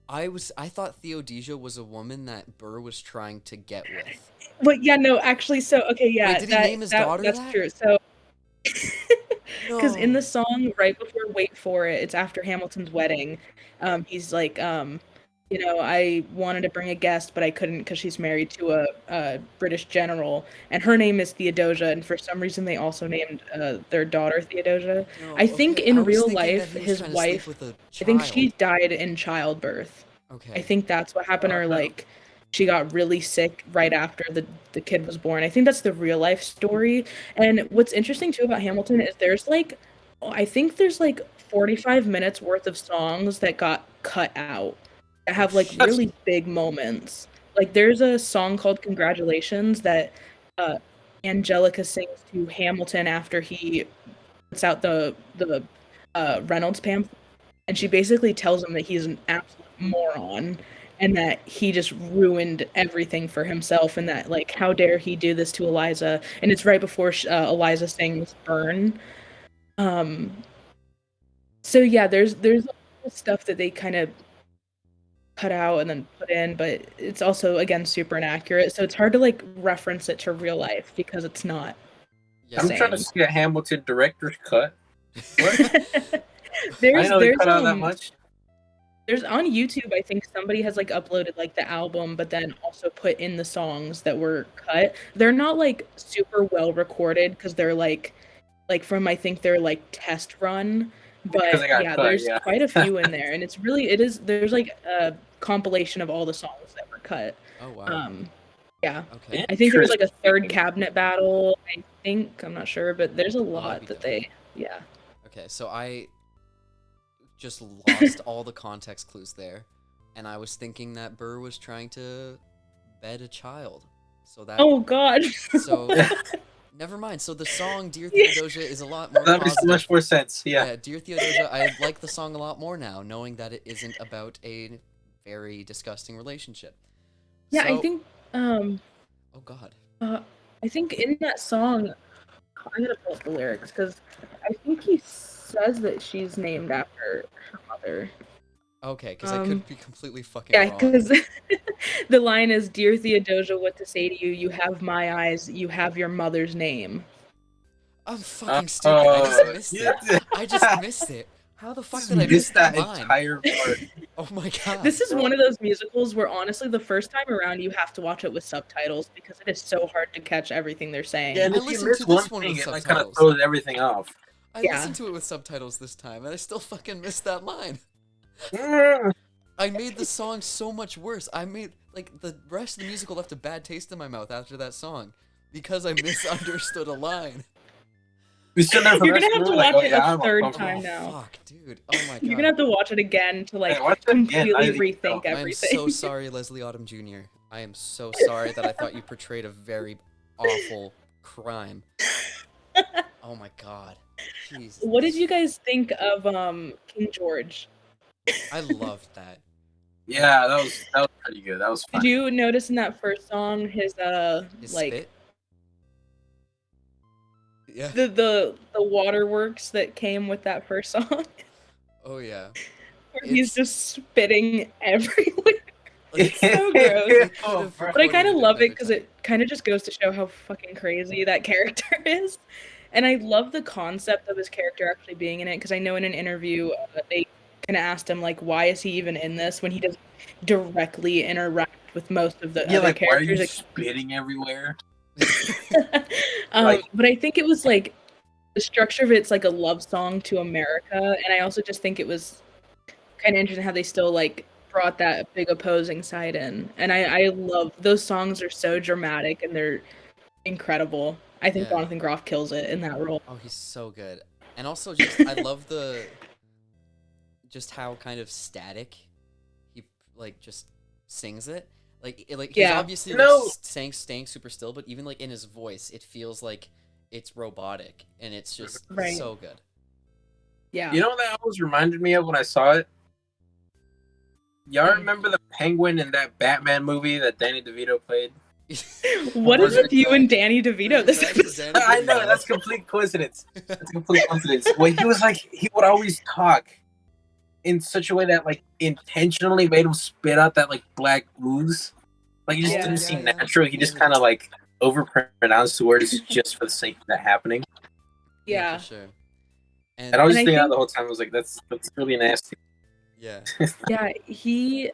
I thought Theodosia was a woman that Burr was trying to get with. But yeah, no, actually, so okay, yeah. Wait, did he name his daughter That's that? true. So because in No. the song right before "Wait for It," it's after Hamilton's wedding. He's like, I wanted to bring a guest, but I couldn't because she's married to a British general, and her name is Theodosia, and for some reason they also named their daughter Theodosia. No, I think okay, I in was real thinking that life, he was his trying to sleep wife, with a I think she child. died in childbirth. Okay. I think that's what happened, Oh, or no. like she got really sick right after the kid was born. I think that's the real life story. And what's interesting too about Hamilton is I think there's like 45 minutes worth of songs that got cut out that have like shit. really big moments. Like there's a song called "Congratulations" that Angelica sings to Hamilton after he puts out the Reynolds pamphlet, and she basically tells him that he's an absolute moron and that he just ruined everything for himself, and that like how dare he do this to Eliza. And it's right before Eliza sings "Burn." So yeah, there's a lot of stuff that they kind of cut out and then put in, but it's also again super inaccurate, so it's hard to like reference it to real life because it's not. Yeah. I'm trying to see a Hamilton director's cut. What? I There's know they cut out that much. There's on YouTube, I think somebody has like uploaded like the album, but then also put in the songs that were cut. They're not like super well recorded because they're like from, I think, their like test run. But yeah, there's quite a few in there, and there's like a compilation of all the songs that were cut. Oh wow. Yeah. Okay. I think there's like a third cabinet battle. I'm not sure, but there's a lot that dope. Okay, so I just lost all the context clues there, and I was thinking that Burr was trying to bed a child. So that. Oh God. So. Never mind. So the song "Dear Theodosia" is a lot more That positive. makes much more sense. Yeah. "Dear Theodosia," I like the song a lot more now, knowing that it isn't about a very disgusting relationship. Yeah, So, I think. Oh God. I think in that song, I'm gonna pull up the lyrics because I think he says that she's named after her mother. Okay, because I could be completely fucking Yeah, wrong. because the line is, "Dear Theodosia, what to say to you? You have my eyes. You have your mother's name." I'm fucking stupid. I just missed it. I just missed it. How the fuck did I miss that line? Entire part? Oh my god. This is one of those musicals where honestly the first time around you have to watch it with subtitles because it is so hard to catch everything they're saying. Yeah, and I if you listened miss to one this one thing, with it like kind of subtitles. throws everything off. I Yeah. listened to it with subtitles this time, and I still fucking missed that line. Mm. I made the song so much worse. I made, like, the rest of the musical left a bad taste in my mouth after that song because I misunderstood a line. We stood there for You're the gonna rest have of to the movie, like, watch oh it yeah, a I'm third uncomfortable. time now. Fuck, dude. Oh my god. You're gonna have to watch it again to like Hey, watch it again. completely I think so. rethink I am everything. so sorry, Leslie Autumn Jr. I am so sorry that I thought you portrayed a very awful crime. Oh my god. Jesus. What did you guys think of King George? I loved that. Yeah, that was pretty good. That was fun. Did you notice in that first song his His like spit? Yeah. the waterworks that came with that first song? Oh yeah. Where he's It's- just spitting everywhere. Like, So gross. Oh, bro. But I kind of love it because because it kind of just goes to show how fucking crazy that character is. And I love the concept of his character actually being in it because I know in an interview they kind of asked him like, why is he even in this when he doesn't directly interact with most of the Yeah, other like, why are you characters? spitting everywhere? But I think it was like the structure of it's like a love song to America, and I also just think it was kind of interesting how they still like brought that big opposing side in, and I love those songs are so dramatic and they're incredible. I think Yeah. Jonathan Groff kills it in that role. Oh, he's so good. And also just I love just how kind of static he like just sings it. Like he's Yeah. obviously like, No. staying super still, but even like in his voice, it feels like it's robotic and it's just Right. so good. Yeah. You know what that always reminded me of when I saw it? Y'all Mm. remember the penguin in that Batman movie that Danny DeVito played? What is Was with it you good? and Danny DeVito this Back to episode? Danny I know, DeVito. that's complete coincidence. That's a complete coincidence. Well, he was like, he would always talk in such a way that like intentionally made him spit out that like black ooze. Like, it just Yeah. didn't Yeah, seem yeah. natural. He just Yeah. kind of like overpronounced the words just for the sake of that happening. Yeah. for sure. And I was And just I thinking that think- the whole time. I was like, that's really nasty. Yeah. Yeah,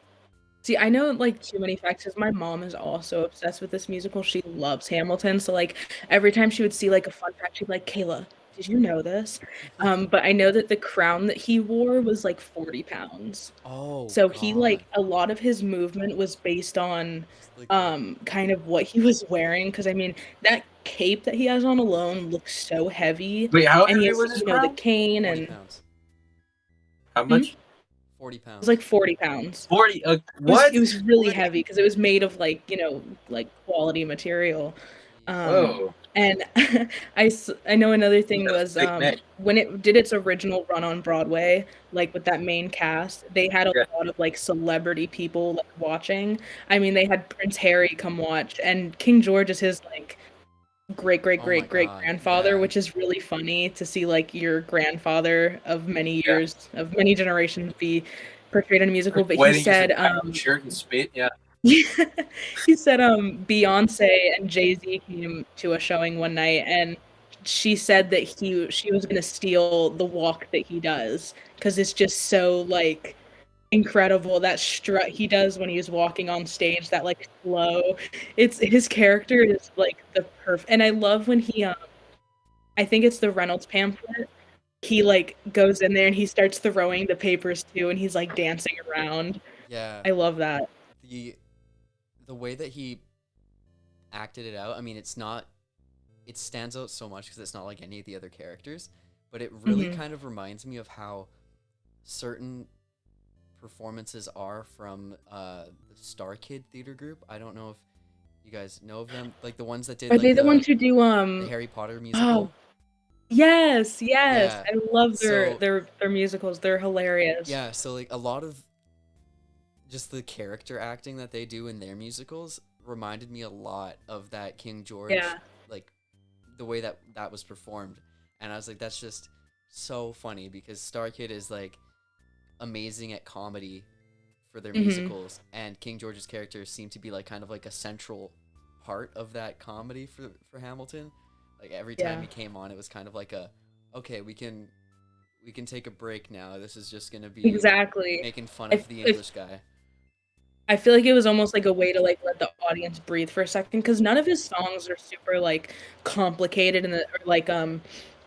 See, I know like too many facts because my mom is also obsessed with this musical. She loves Hamilton, so like every time she would see like a fun fact, she'd be like, "Kayla, did you know this?" But I know that the crown that he wore was like 40 pounds. Oh. So he God. like a lot of his movement was based on Just like the- kind of what he was wearing. Because I mean that cape that he has on alone looks so heavy, Wait, how and he heavy has was his you know the crown? cane 40 and pounds. How much? 40 it pounds. was like 40 pounds. 40. It What? was really What? heavy because it was made of like like quality material. Whoa. And I know another thing got a was thick neck. when it did its original run on Broadway, like with that main cast, they had a Yeah. lot of like celebrity people like watching. I mean, they had Prince Harry come watch, and King George is his like great great Oh great my great God, grandfather, yeah. which is really funny to see like your grandfather of many Yeah. years of many generations be portrayed in a musical. But he Wedding said shirt and spit. Yeah. he said Beyonce and Jay-Z came to a showing one night and she said that she was gonna steal the walk that he does because it's just so like incredible, that strut he does when he's walking on stage, that like slow. It's his character is like the perfect, and I love when he I think it's the Reynolds pamphlet. He like goes in there and he starts throwing the papers too, and he's like dancing around. Yeah. I love that. The way that he acted it out, I mean, it stands out so much because it's not like any of the other characters, but it really Mhm. kind of reminds me of how certain performances are from the Star Kid theater group. I don't know if you guys know of them, like the ones that did Are like they the ones who do the Harry Potter musical. Yes, Yeah. I love So- their musicals. They're hilarious. Yeah, so like a lot of just the character acting that they do in their musicals reminded me a lot of that King George, Yeah. like the way that was performed. And I was like, that's just so funny because Star Kid is like amazing at comedy for their Mhm. musicals, and King George's character seemed to be like kind of like a central part of that comedy for Hamilton. Like every time Yeah. he came on, it was kind of like okay, we can we can take a break now. This is just gonna be Exactly. making fun of the English guy. I feel like it was almost like a way to like let the audience breathe for a second because none of his songs are super like complicated and or like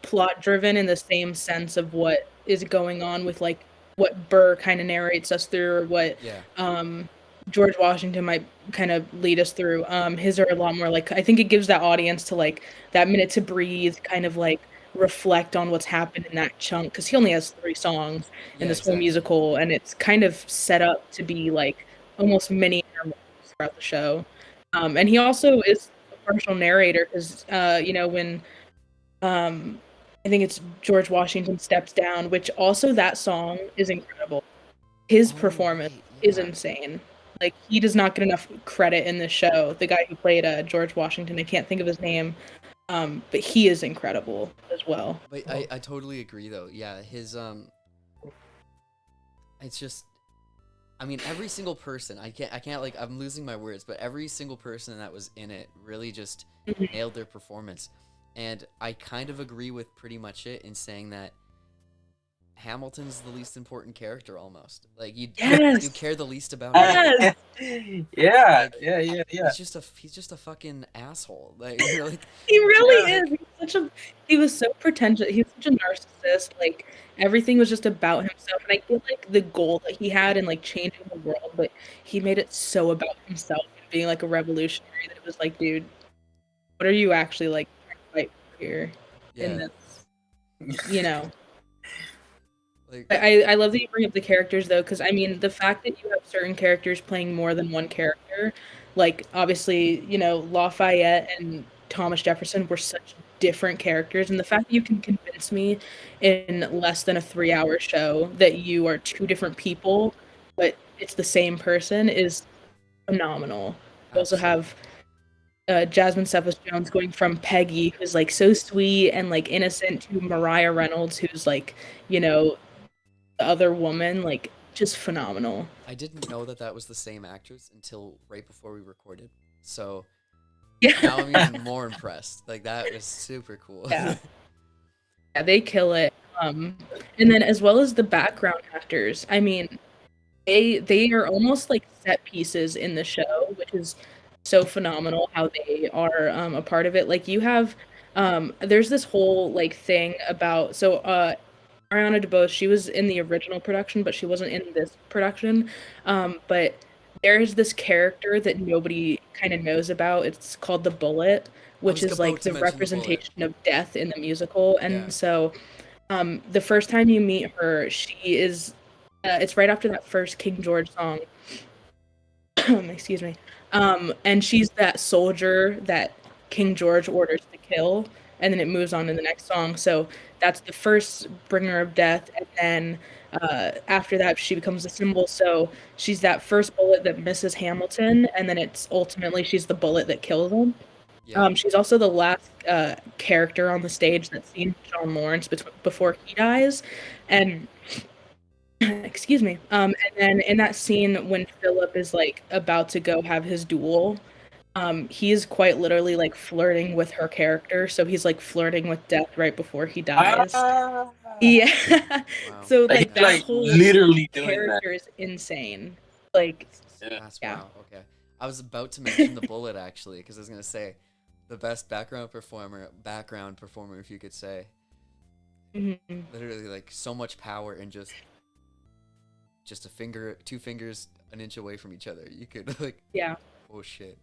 plot driven in the same sense of what is going on with like what Burr kind of narrates us through or what Yeah. George Washington might kind of lead us through. His are a lot more like I think it gives that audience to like that minute to breathe, kind of like reflect on what's happened in that chunk because he only has 3 songs in Yeah, this whole exactly. musical, and it's kind of set up to be like almost mini intervals throughout the show. And he also is a partial narrator because you know when I think it's George Washington steps down, which also that song is incredible. His Oh, performance right, is yeah. insane. Like he does not get enough credit in this show. The guy who played George Washington, I can't think of his name, but he is incredible as well. But I totally agree though. Yeah, his it's just I mean every single person, I can't like I'm losing my words, but every single person that was in it really just Mhm. nailed their performance. And I kind of agree with pretty much it in saying that Hamilton's the least important character almost. Like you Yes. care the least about him. Yes. Yeah, Like yeah. he's just a fucking asshole. Like you're like He really Yeah. is. He was so pretentious. He was such a narcissist. Like everything was just about himself. And I feel like the goal that he had in like changing the world, but he made it so about himself and being like a revolutionary that it was like, dude, what are you actually like trying to fight for here in yeah. this? You know. Like I love that you bring up the characters though, because I mean the fact that you have certain characters playing more than one character, like obviously, you know, Lafayette and Thomas Jefferson were such different characters, and the fact that you can convince me in less than a 3-hour show that you are 2 different people, but it's the same person is phenomenal. You also absolutely. have Jasmine Cephas Jones going from Peggy, who's like so sweet and like innocent, to Mariah Reynolds, who's like, you know, the other woman, like just phenomenal. I didn't know that that was the same actress until right before we recorded. So now I'm Yeah. even more impressed. Like that was super cool. Yeah. Yeah, they kill it. And then as well as the background actors, I mean, they are almost like set pieces in the show, which is so phenomenal how they are a part of it. Like you have there's this whole like thing about Ariana DeBose, she was in the original production, but she wasn't in this production. But there's this character that nobody kind of knows about. It's called the Bullet, I which was is about like to the mention the bullet. representation of death in the musical. Yeah. And so, the first time you meet her, she is. It's right after that first King George song. Excuse me. And she's that soldier that King George orders to kill, and then it moves on to the next song. So that's the first bringer of death, and then after that, she becomes a symbol. So she's that first bullet that misses Hamilton, and then it's ultimately she's the bullet that kills him. Yeah. She's also the last character on the stage that's seen John Lawrence before he dies, and excuse me. And then in that scene when Philip is like about to go have his duel, he is quite literally like flirting with her character. So he's like flirting with death right before he dies. Ah, Yeah. Wow. So like, like he's, that like whole literally doing that. character is insane. Like, Yeah. That's yeah. wow. Okay. I was about to mention the bullet actually, because I was gonna say the best background performer, if you could say. Mhm. Literally, like so much power in just a finger, 2 fingers, an inch away from each other. You could like, Yeah. oh shit.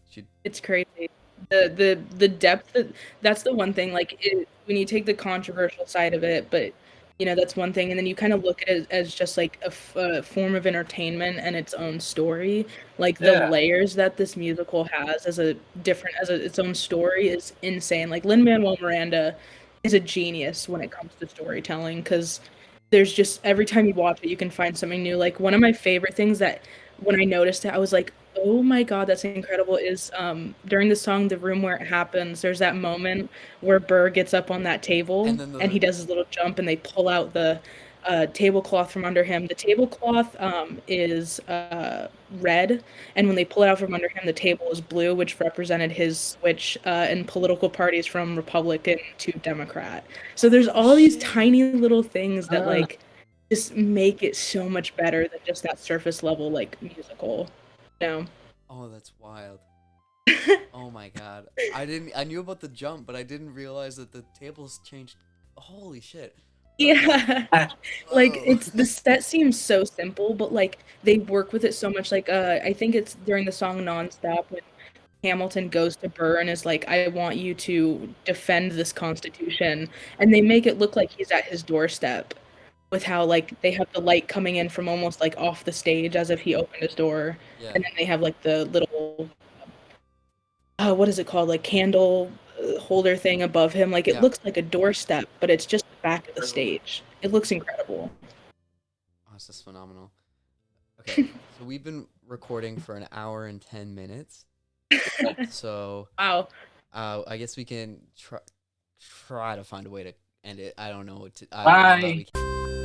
She, It's crazy. The depth that's the one thing, like, when you take the controversial side of it, but, you know, that's one thing, and then you kinda look at it as just, like, a form of entertainment and its own story, like, the Yeah. layers that this musical has as its own story is insane, like, Lin-Manuel Miranda is a genius when it comes to storytelling, because there's just every time you watch it, you can find something new, like, one of my favorite things that when I noticed it, I was like, "Oh my god, that's incredible," is, during the song "The Room Where It Happens," there's that moment where Burr gets up on that and table, then and the he does his little jump, and they pull out a tablecloth from under him. The tablecloth is red, and when they pull it out from under him, the table is blue, which represented his switch in political parties from Republican to Democrat. So there's all these tiny little things that like just make it so much better than just that surface level like musical. You know? Oh, that's wild. Oh my god. I knew about the jump, but I didn't realize that the tables changed. Holy shit. Yeah. Like Whoa. it's the set seems so simple, but like they work with it so much. Like I think it's during the song Nonstop when Hamilton goes to Burr and is like, I want you to defend this constitution. And they make it look like he's at his doorstep with how like they have the light coming in from almost like off the stage as if he opened his door. Yeah. And then they have like the little what is it called? Like candle holder thing above him. Like it Yeah. looks like a doorstep, but it's just the back of the stage. It looks incredible. Oh, this is phenomenal. Okay, so we've been recording for an hour and 10 minutes. So Wow. I guess we can try to find a way to end it. I don't know. I don't know how Bye. we can.